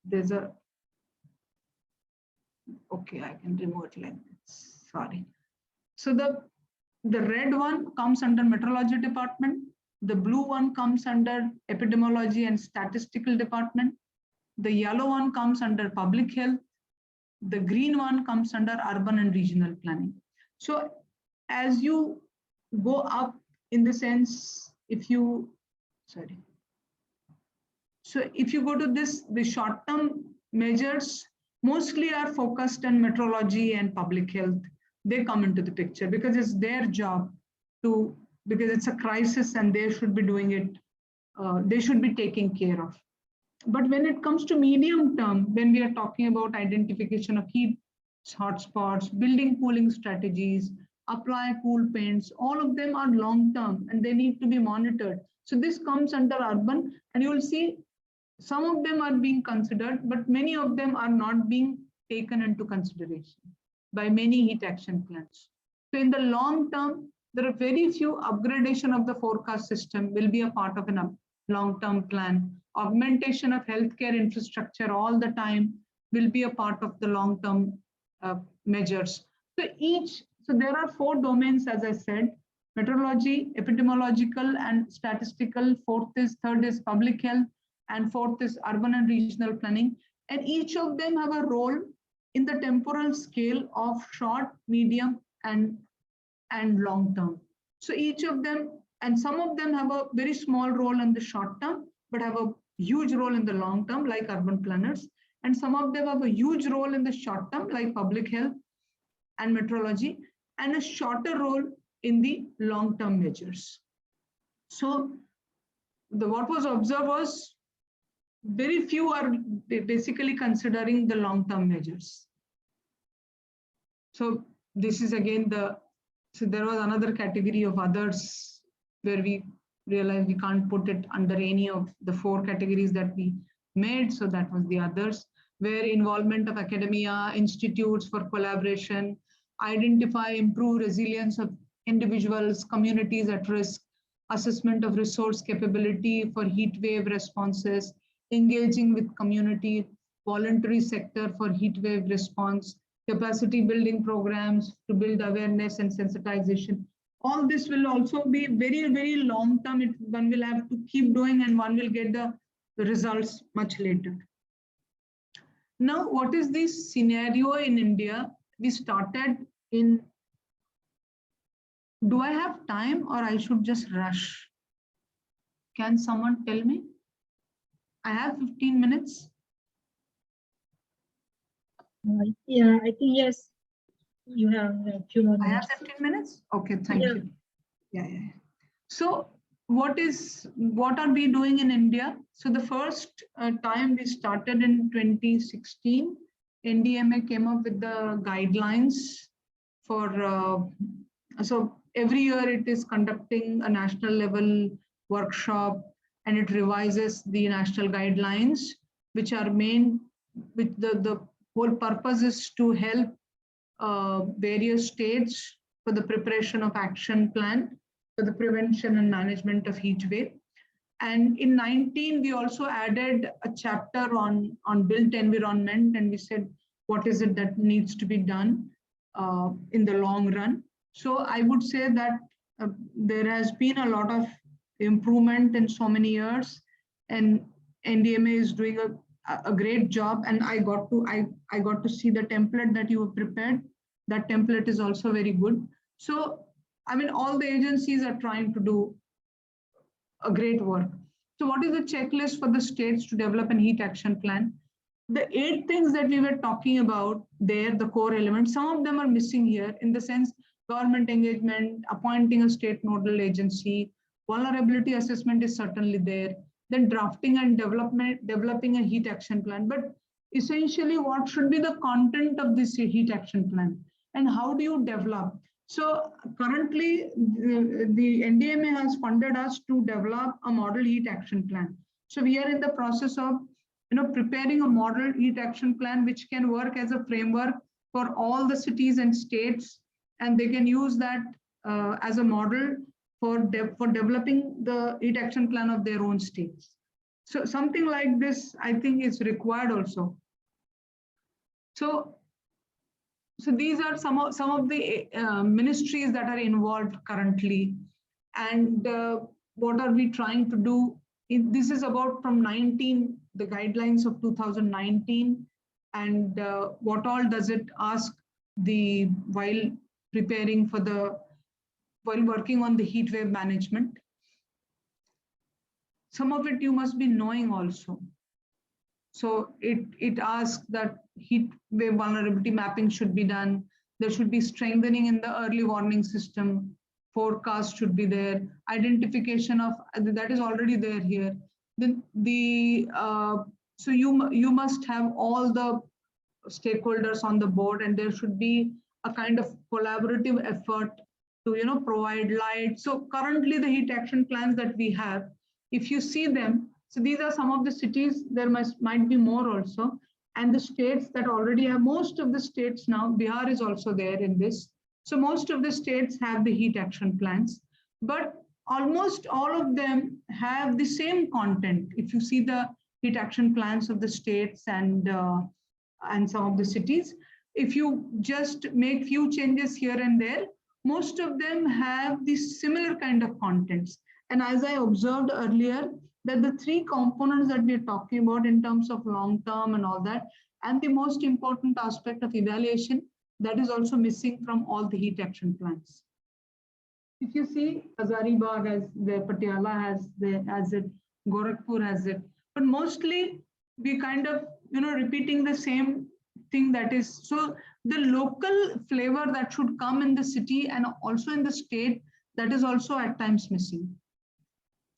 there's a, okay, I can remove it like this, sorry. So the red one comes under meteorology department, the blue one comes under epidemiology and statistical department, the yellow one comes under public health, the green one comes under urban and regional planning. So as you go up in the sense, if you, sorry. So if you go to this, the short-term measures mostly are focused on meteorology and public health. They come into the picture because it's their job to, because it's a crisis and they should be doing it. They should be taking care of. But when it comes to medium term, when we are talking about identification of heat hotspots, building cooling strategies, apply cool paints, all of them are long term and they need to be monitored. So this comes under urban, and you will see some of them are being considered, but many of them are not being taken into consideration by many heat action plans. So in the long term, there are very few upgradation of the forecast system will be a part of a long-term plan. Augmentation of healthcare infrastructure all the time will be a part of the long-term measures. So there are 4 domains, as I said: meteorology, epidemiological, and statistical. Third is public health, and 4th is urban and regional planning. And each of them have a role in the temporal scale of short, medium, and long term. So each of them, and some of them have a very small role in the short term, but have a huge role in the long term, like urban planners. And some of them have a huge role in the short term, like public health and meteorology, and a shorter role in the long-term measures. So what was observed was very few are basically considering the long-term measures. So this is again so there was another category of others where we realized we can't put it under any of the 4 categories that we made. So that was the others, where involvement of academia, institutes for collaboration, identify, improve resilience of individuals, communities at risk, assessment of resource capability for heat wave responses, engaging with community, voluntary sector for heat wave response, capacity building programs to build awareness and sensitization. All this will also be very, very long term. One will have to keep doing and one will get the results much later. Now, what is this scenario in India? We started in, do I have time or I should just rush? Can someone tell me? I have 15 minutes. Yeah, I think yes. You have a few more minutes. I have 15 minutes? Okay, thank you. Yeah. So what are we doing in India? So the first time we started in 2016, NDMA came up with the guidelines for, so every year it is conducting a national level workshop and it revises the national guidelines, which are with the whole purpose is to help various states for the preparation of action plan for the prevention and management of heat wave. And in 19, we also added a chapter on built environment, and we said, what is it that needs to be done in the long run? So I would say that there has been a lot of improvement in so many years, and NDMA is doing a great job. And I got to see the template that you have prepared. That template is also very good. So, I mean, all the agencies are trying to do a great work. So what is the checklist for the states to develop an heat action plan? The 8 things that we were talking about there, the core elements, some of them are missing here, in the sense government engagement, appointing a state nodal agency, vulnerability assessment is certainly there, then drafting and developing a heat action plan. But essentially, what should be the content of this heat action plan and how do you develop? So currently, the NDMA has funded us to develop a model heat action plan. So we are in the process of preparing a model heat action plan which can work as a framework for all the cities and states, and they can use that as a model for developing the heat action plan of their own states. So something like this, I think, is required also. So these are some of the ministries that are involved currently, and what are we trying to do? This is about from the guidelines of 2019, and what all does it ask while preparing while working on the heat wave management. Some of it you must be knowing also. So it asks that heat wave vulnerability mapping should be done. There should be strengthening in the early warning system. Forecast should be there. Identification of that is already there here. Then so you must have all the stakeholders on the board, and there should be a kind of collaborative effort to provide light. So currently the heat action plans that we have, if you see them, so these are some of the cities. There might be more also, and the states that already have, most of the states now, Bihar is also there in this. So most of the states have the heat action plans, but almost all of them have the same content. If you see the heat action plans of the states and some of the cities, if you just make few changes here and there, most of them have the similar kind of contents. And as I observed earlier, that the three components that we're talking about in terms of long term and all that, and the most important aspect of evaluation, that is also missing from all the heat action plans. If you see, Hazaribagh has the, Patiala has it, Gorakhpur has it, but mostly we kind of repeating the same thing. That is, so the local flavor that should come in the city and also in the state, that is also at times missing.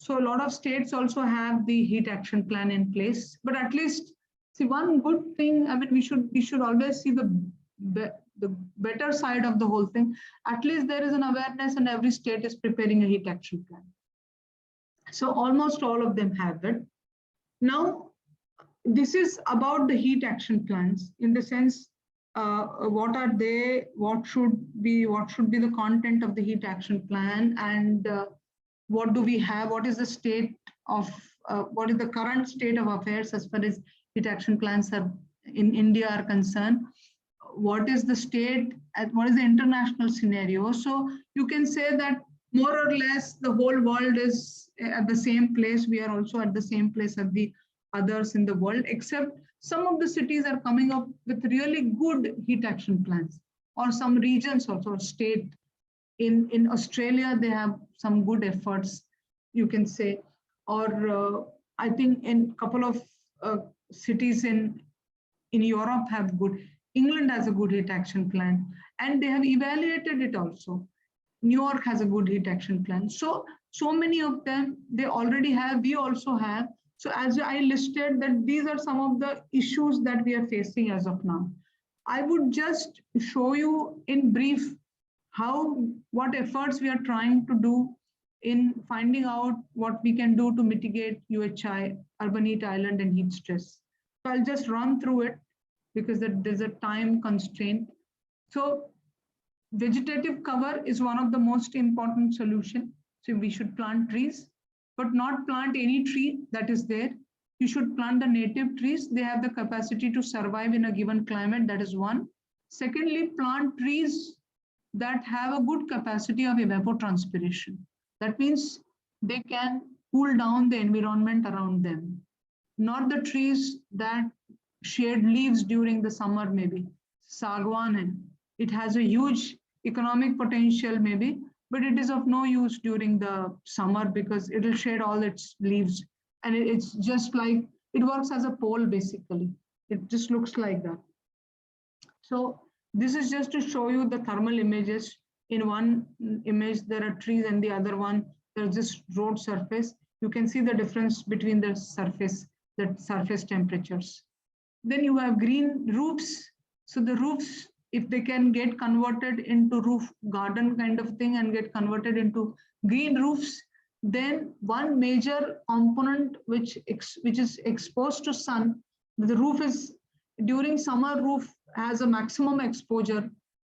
So a lot of states also have the heat action plan in place, but at least see one good thing. I mean, we should always see the better side of the whole thing. At least there is an awareness, and every state is preparing a heat action plan. So almost all of them have it. Now, this is about the heat action plans in the sense, what are they? What should be the content of the heat action plan, and what do we have? What is the state of what is the current state of affairs as far as heat action plans are in India are concerned? What is the state? What is the international scenario? So you can say that more or less the whole world is at the same place. We are also at the same place as the others in the world, except some of the cities are coming up with really good heat action plans, or some regions also, state. In Australia, they have some good efforts, you can say, or I think in a couple of cities in Europe have good. England has a good heat action plan, and they have evaluated it also. New York has a good heat action plan. So many of them, they already have, we also have. So as I listed, that these are some of the issues that we are facing as of now. I would just show you in brief what efforts we are trying to do in finding out what we can do to mitigate UHI, urban heat island, and heat stress. So I'll just run through it because there's a time constraint. So vegetative cover is one of the most important solution. So we should plant trees, but not plant any tree that is there. You should plant the native trees. They have the capacity to survive in a given climate. That is one. Secondly, plant trees that have a good capacity of evapotranspiration. That means they can cool down the environment around them. Not the trees that shed leaves during the summer, maybe. Sagwan, it has a huge economic potential maybe, but it is of no use during the summer because it will shed all its leaves. And it's just like, it works as a pole basically. It just looks like that. So this is just to show you the thermal images. In one image, there are trees, and the other one, there's just road surface. You can see the difference between the surface temperatures. Then you have green roofs. So the roofs, if they can get converted into roof garden kind of thing and get converted into green roofs, then one major component which is exposed to sun, the roof is, during summer, roof has a maximum exposure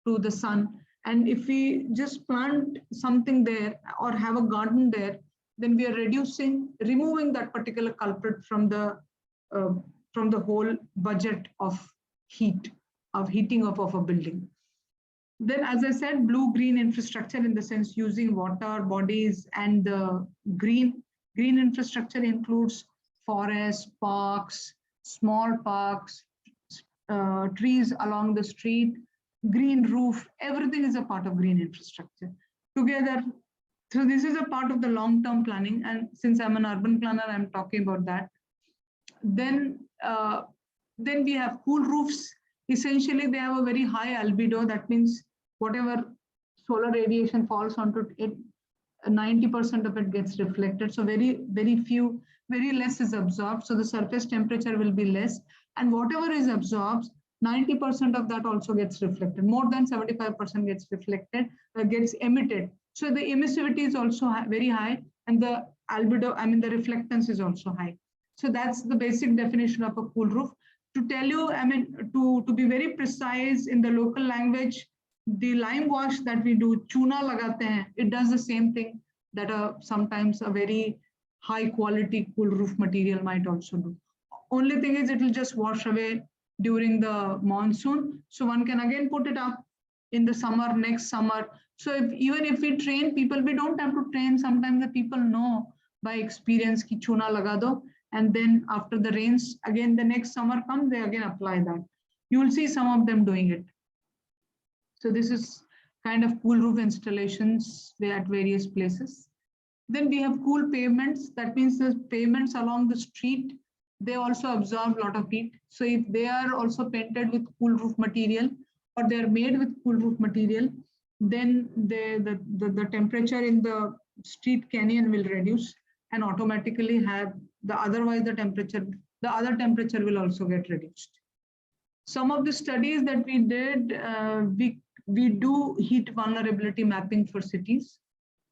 to the sun. And if we just plant something there or have a garden there, then we are removing that particular culprit from the whole budget of heating up of a building. Then, as I said, blue-green infrastructure in the sense using water bodies, and the green infrastructure includes forests, parks, small parks, trees along the street, green roof, everything is a part of green infrastructure together. So this is a part of the long-term planning, and since I'm an urban planner, I'm talking about that. Then we have cool roofs. Essentially, they have a very high albedo. That means whatever solar radiation falls onto it, 90% of it gets reflected. So very less is absorbed. So the surface temperature will be less, and whatever is absorbed, 90% of that also gets reflected. More than 75% gets reflected, gets emitted. So the emissivity is also very high, and the albedo, the reflectance is also high. So that's the basic definition of a cool roof. To tell you, to be very precise in the local language, the lime wash that we do, chuna lagate hain, it does the same thing that sometimes a very high quality cool roof material might also do. Only thing is it will just wash away during the monsoon. So one can again put it up in the summer, next summer. So even if we train people, we don't have to train. Sometimes the people know by experience ki chuna laga do, and then after the rains, again the next summer comes, they again apply that. You will see some of them doing it. So this is kind of cool roof installations at various places. Then we have cool pavements. That means the pavements along the street, they also absorb a lot of heat. So if they are also painted with cool roof material, or they are made with cool roof material, then the temperature in the street canyon will reduce, and automatically have otherwise the other temperature will also get reduced. Some of the studies that we did, we do heat vulnerability mapping for cities.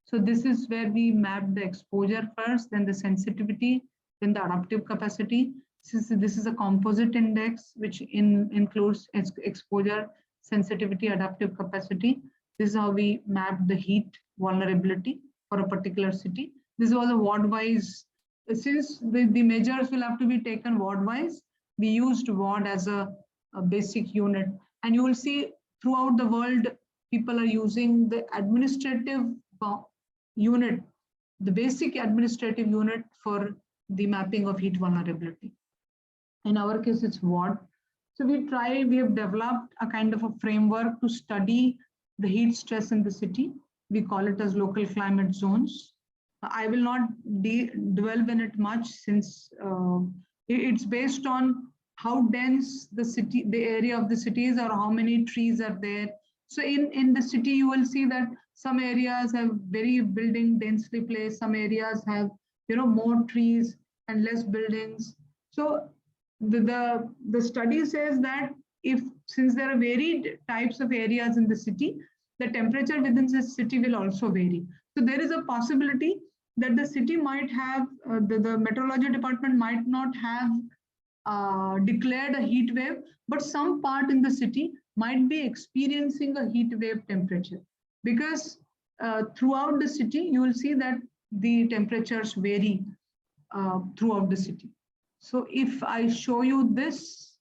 So this is where we map the exposure first, then the sensitivity, then the adaptive capacity. This is a composite index which includes exposure, sensitivity, adaptive capacity. This is how we map the heat vulnerability for a particular city. This was a ward-wise. Since the measures will have to be taken ward-wise, we used ward as a basic unit. And you will see throughout the world, people are using the administrative unit, the basic administrative unit for the mapping of heat vulnerability. In our case, it's ward. So we have developed a kind of a framework to study the heat stress in the city. We call it as local climate zones. I will not dwell in it much, since it's based on how dense the area of the city is, or how many trees are there. So in the city, you will see that some areas have very building densely placed, some areas have more trees and less buildings. So the study says that since there are varied types of areas in the city, the temperature within the city will also vary. So there is a possibility that the city might have, the meteorology department might not have declared a heat wave, but some part in the city might be experiencing a heat wave temperature, because throughout the city, you will see that the temperatures vary throughout the city. So if I show you this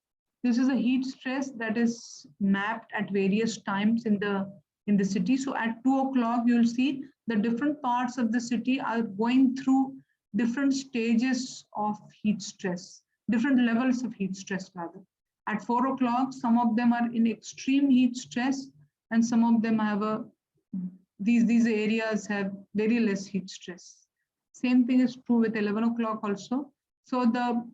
is a heat stress that is mapped at various times in the city. So at 2 o'clock, you'll see the different parts of the city are going through different stages of heat stress, different levels of heat stress rather. At 4 o'clock, some of them are in extreme heat stress, and some of them have these areas have very less heat stress. Same thing is true with 11 o'clock also. So the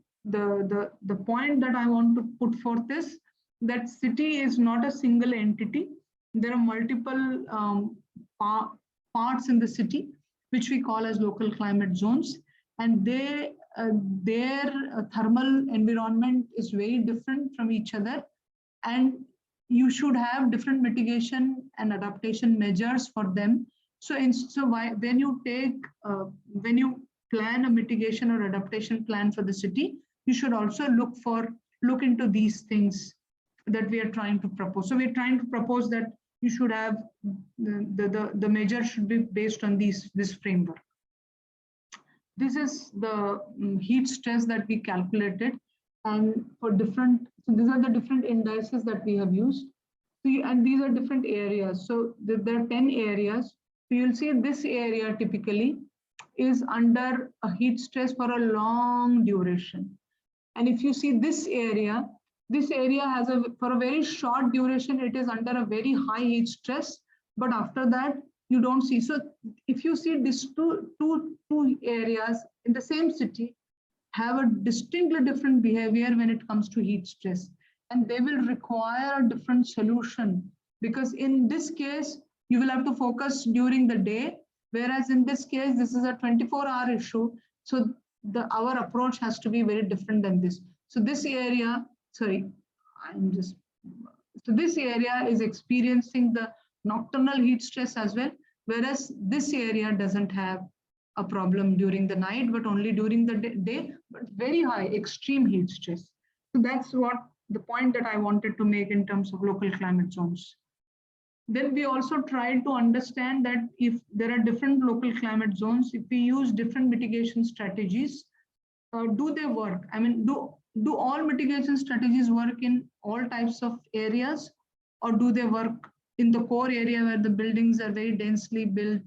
point that I want to put forth is that city is not a single entity. There are multiple parts in the city, which we call as local climate zones, and their thermal environment is very different from each other, and you should have different mitigation and adaptation measures for them. So when you plan a mitigation or adaptation plan for the city, you should also look into these things that we are trying to propose. So we're trying to propose that you should have the measure should be based on this framework. this is the heat stress that we calculated, and for different, so these are the different indices that we have used. See, and these are different areas. So there are 10 areas. So you'll see this area typically is under a heat stress for a long duration. And if you see this area has for a very short duration, it is under a very high heat stress. But after that, you don't see. So if you see these two areas in the same city have a distinctly different behavior when it comes to heat stress, and they will require a different solution, because in this case, you will have to focus during the day, whereas in this case, this is a 24-hour issue. So our approach has to be very different than this. So this area, so this area is experiencing the nocturnal heat stress as well, whereas this area doesn't have a problem during the night, but only during the day, but very high extreme heat stress. So that's what the point that I wanted to make in terms of local climate zones. Then we also tried to understand that if there are different local climate zones, if we use different mitigation strategies, do they work? I mean, do all mitigation strategies work in all types of areas, or do they work in the core area where the buildings are very densely built,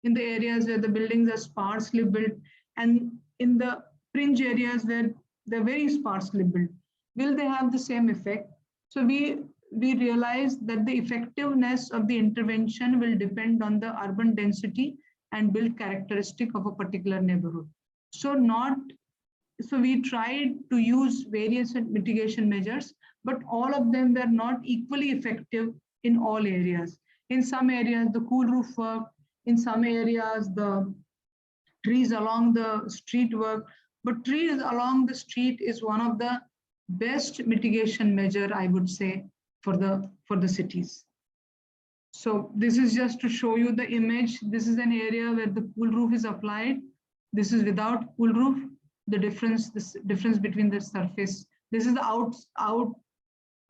in the areas where the buildings are sparsely built, and in the fringe areas where they're very sparsely built? Will they have the same effect? So we realized that the effectiveness of the intervention will depend on the urban density and build characteristic of a particular neighborhood. So we tried to use various mitigation measures, but all of them were not equally effective in all areas. In some areas, the cool roof worked. In some areas, the trees along the street work. But trees along the street is one of the best mitigation measure, I would say, for the cities. So this is just to show you the image. This is an area where the cool roof is applied. This is without cool roof. The difference between the surface. This is the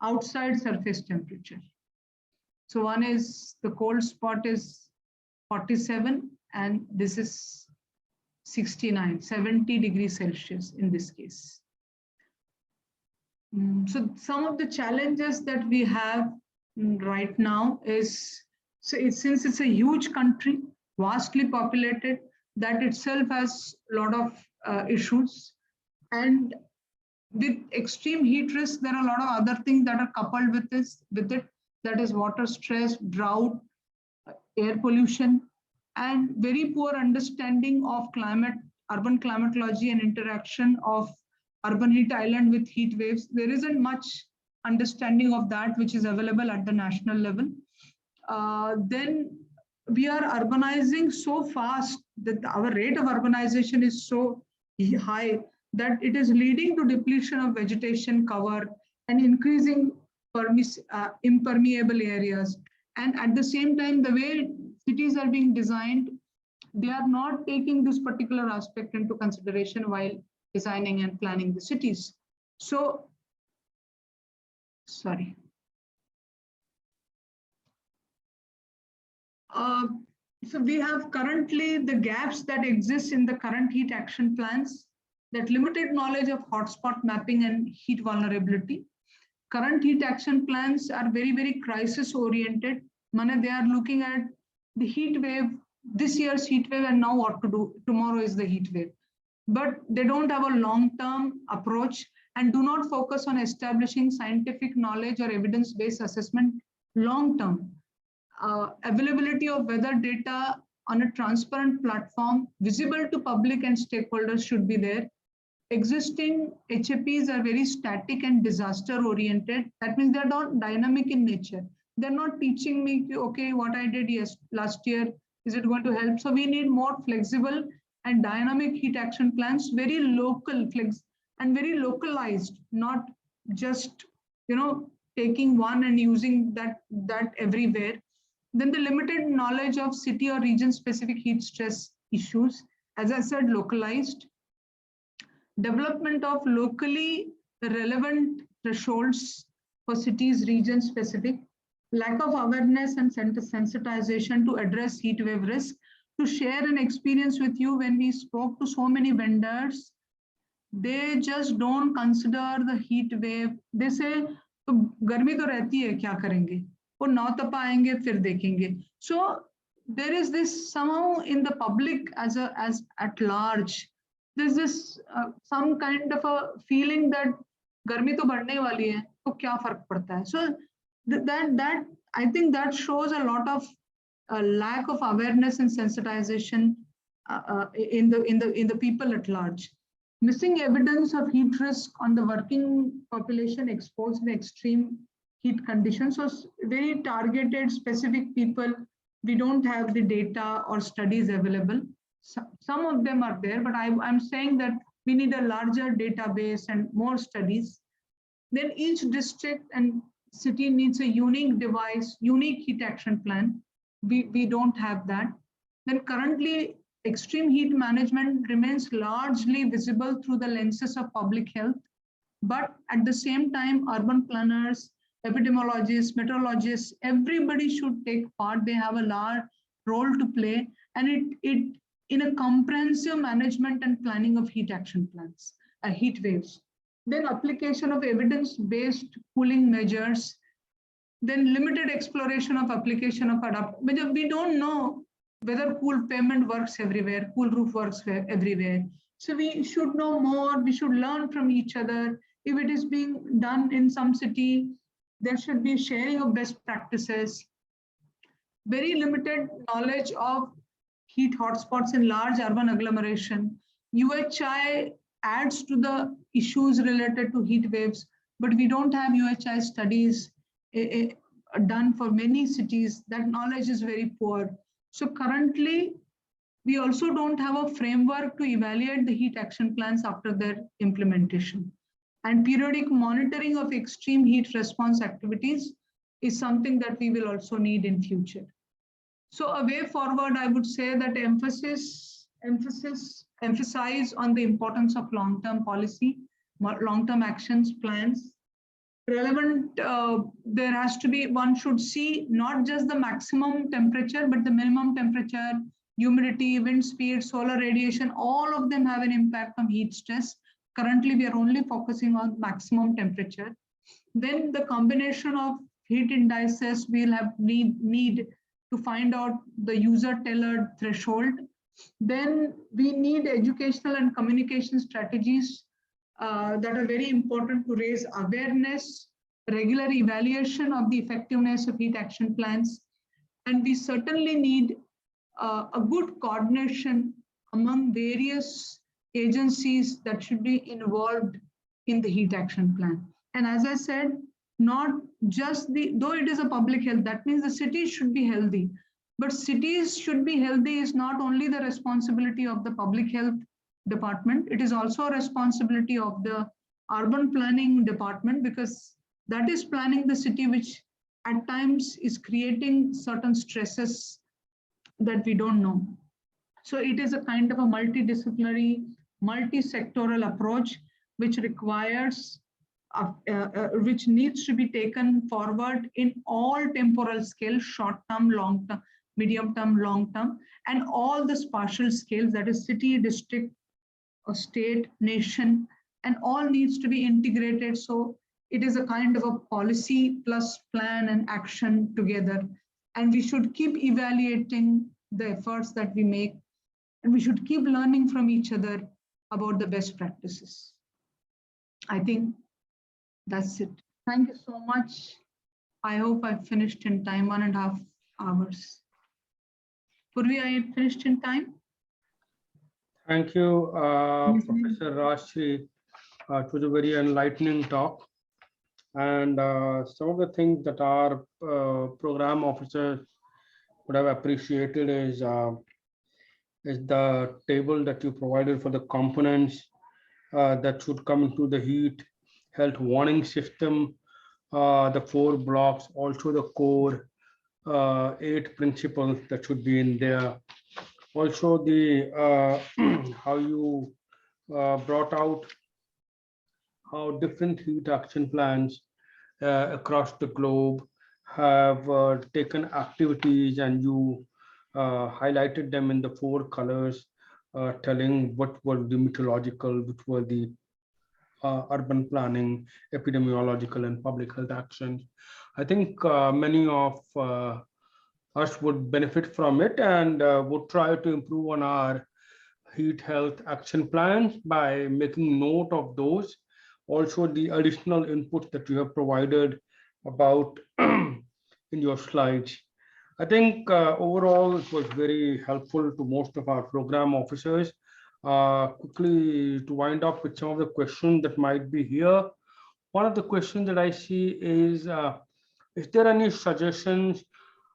outside surface temperature. So one is the cold spot is 47, and this is 69, 70 degrees Celsius in this case. So some of the challenges that we have right now is, since it's a huge country, vastly populated, that itself has a lot of issues. And with extreme heat risk, there are a lot of other things that are coupled with it. That is water stress, drought, air pollution, and very poor understanding of urban climatology and interaction of urban heat island with heat waves. There isn't much understanding of that which is available at the national level. Then we are urbanizing so fast that our rate of urbanization is so high that it is leading to depletion of vegetation cover and increasing impermeable areas. And at the same time, the way cities are being designed, they are not taking this particular aspect into consideration while designing and planning the cities. So, sorry. So we have currently the gaps that exist in the current heat action plans, that limited knowledge of hotspot mapping and heat vulnerability. Current heat action plans are very, very crisis oriented. They are looking at the heat wave, this year's heat wave, and now what to do. Tomorrow is the heat wave. But they don't have a long-term approach and do not focus on establishing scientific knowledge or evidence-based assessment long-term. Availability of weather data on a transparent platform, visible to public and stakeholders, should be there. Existing HAPs are very static and disaster-oriented. That means they're not dynamic in nature. They're not teaching me, okay, what I did last year, is it going to help? So we need more flexible and dynamic heat action plans, very local, and very localized, not just, taking one and using that everywhere. Then the limited knowledge of city or region specific heat stress issues, as I said, localized. Development of locally relevant thresholds for cities, region specific. Lack of awareness and sensitization to address heat wave risk. to share an experience with you. When we spoke to so many vendors, they just don't consider the heat wave. They say, तो गर्मी तो रहती है, क्या करेंगे? वो 9 तपा आएंगे, फिर देखेंगे. So there is this somehow in the public as at large, there's this some kind of a feeling that गर्मी तो बढ़ने वाली है, तो क्या फर्क पड़ता है? So that I think that shows a lot of lack of awareness and sensitization in the people at large. Missing evidence of heat risk on the working population exposed in extreme heat conditions. So very targeted, specific people, we don't have the data or studies available. Some of them are there, but I'm saying that we need a larger database and more studies. Then each district and city needs a unique device, unique heat action plan. We don't have that. Then currently, extreme heat management remains largely visible through the lenses of public health. But at the same time, urban planners, epidemiologists, meteorologists, everybody should take part. They have a large role to play, and it in a comprehensive management and planning of heat action plans, heat waves. Then application of evidence-based cooling measures. Then limited exploration of application of we don't know whether cool pavement works everywhere, cool roof works everywhere. So we should know more, we should learn from each other. If it is being done in some city, there should be sharing of best practices. Very limited knowledge of heat hotspots in large urban agglomeration. UHI adds to the issues related to heat waves, but we don't have UHI studies done for many cities. That knowledge is very poor. So currently, we also don't have a framework to evaluate the heat action plans after their implementation. And periodic monitoring of extreme heat response activities is something that we will also need in future. So a way forward, I would say that emphasize on the importance of long-term policy, long-term actions, plans. Relevant, there has to be, one should see not just the maximum temperature, but the minimum temperature, humidity, wind speed, solar radiation, all of them have an impact on heat stress. Currently, we are only focusing on maximum temperature. Then the combination of heat indices, we'll have need to find out the user-tailored threshold. Then we need educational and communication strategies that are very important to raise awareness, regular evaluation of the effectiveness of heat action plans. And we certainly need a good coordination among various agencies that should be involved in the heat action plan. And as I said, not just though it is a public health, that means the cities should be healthy. But cities should be healthy is not only the responsibility of the public health department, it is also a responsibility of the urban planning department, because that is planning the city, which at times is creating certain stresses that we don't know. So it is a kind of a multidisciplinary, multi-sectoral approach, which requires, which needs to be taken forward in all temporal scales, short-term, long-term, medium-term, long-term, and all the spatial scales, that is city, district, or state, nation, and all needs to be integrated. So it is a kind of a policy plus plan and action together. And we should keep evaluating the efforts that we make, and we should keep learning from each other about the best practices. I think that's it. Thank you so much. I hope I finished in time, 1.5 hours. Purvi, I finished in time? Thank you, Professor Rajashree. It was a very enlightening talk. And some of the things that our program officers would have appreciated is the table that you provided for the components that should come into the heat health warning system, the 4 blocks, also the core 8 principles that should be in there. Also the how you brought out how different heat action plans across the globe have taken activities, and you highlighted them in the 4 colors, telling what were the meteorological, which were the urban planning, epidemiological, and public health actions. I think many of us would benefit from it and would try to improve on our heat health action plans by making note of those. Also, the additional input that you have provided about in your slides. I think overall it was very helpful to most of our program officers. Quickly to wind up with some of the questions that might be here. One of the questions that I see is there any suggestions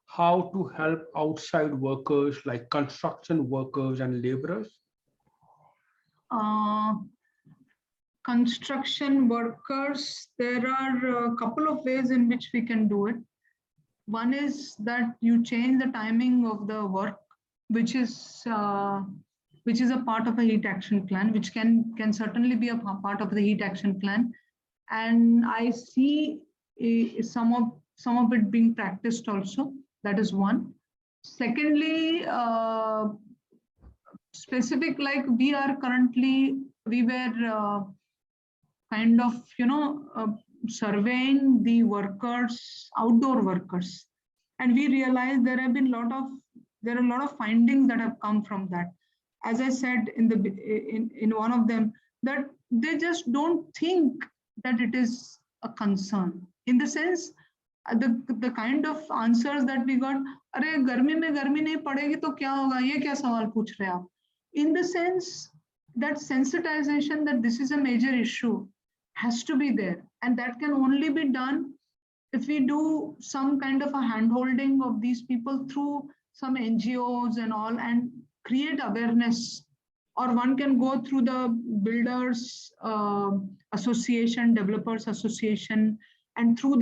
how to help outside workers like construction workers and laborers? Construction workers, there are a couple of ways in which we can do it. One is that you change the timing of the work, which is a part of a heat action plan, which can certainly be a part of the heat action plan. And I see some of it being practiced also. That is one. Secondly, specific, like we were kind of, surveying the workers, outdoor workers, and we realized there are a lot of findings that have come from that. As I said in one of them, that they just don't think that it is a concern. In the sense, the kind of answers that we got, अरे गर्मी में गर्मी नहीं पड़ेगी तो क्या होगा, ये क्या सवाल पूछ रहे हैं आप? In the sense that sensitization that this is a major issue has to be there, and that can only be done if we do some kind of a hand-holding of these people through some NGOs and all, and create awareness. Or one can go through the builders association, developers association, and through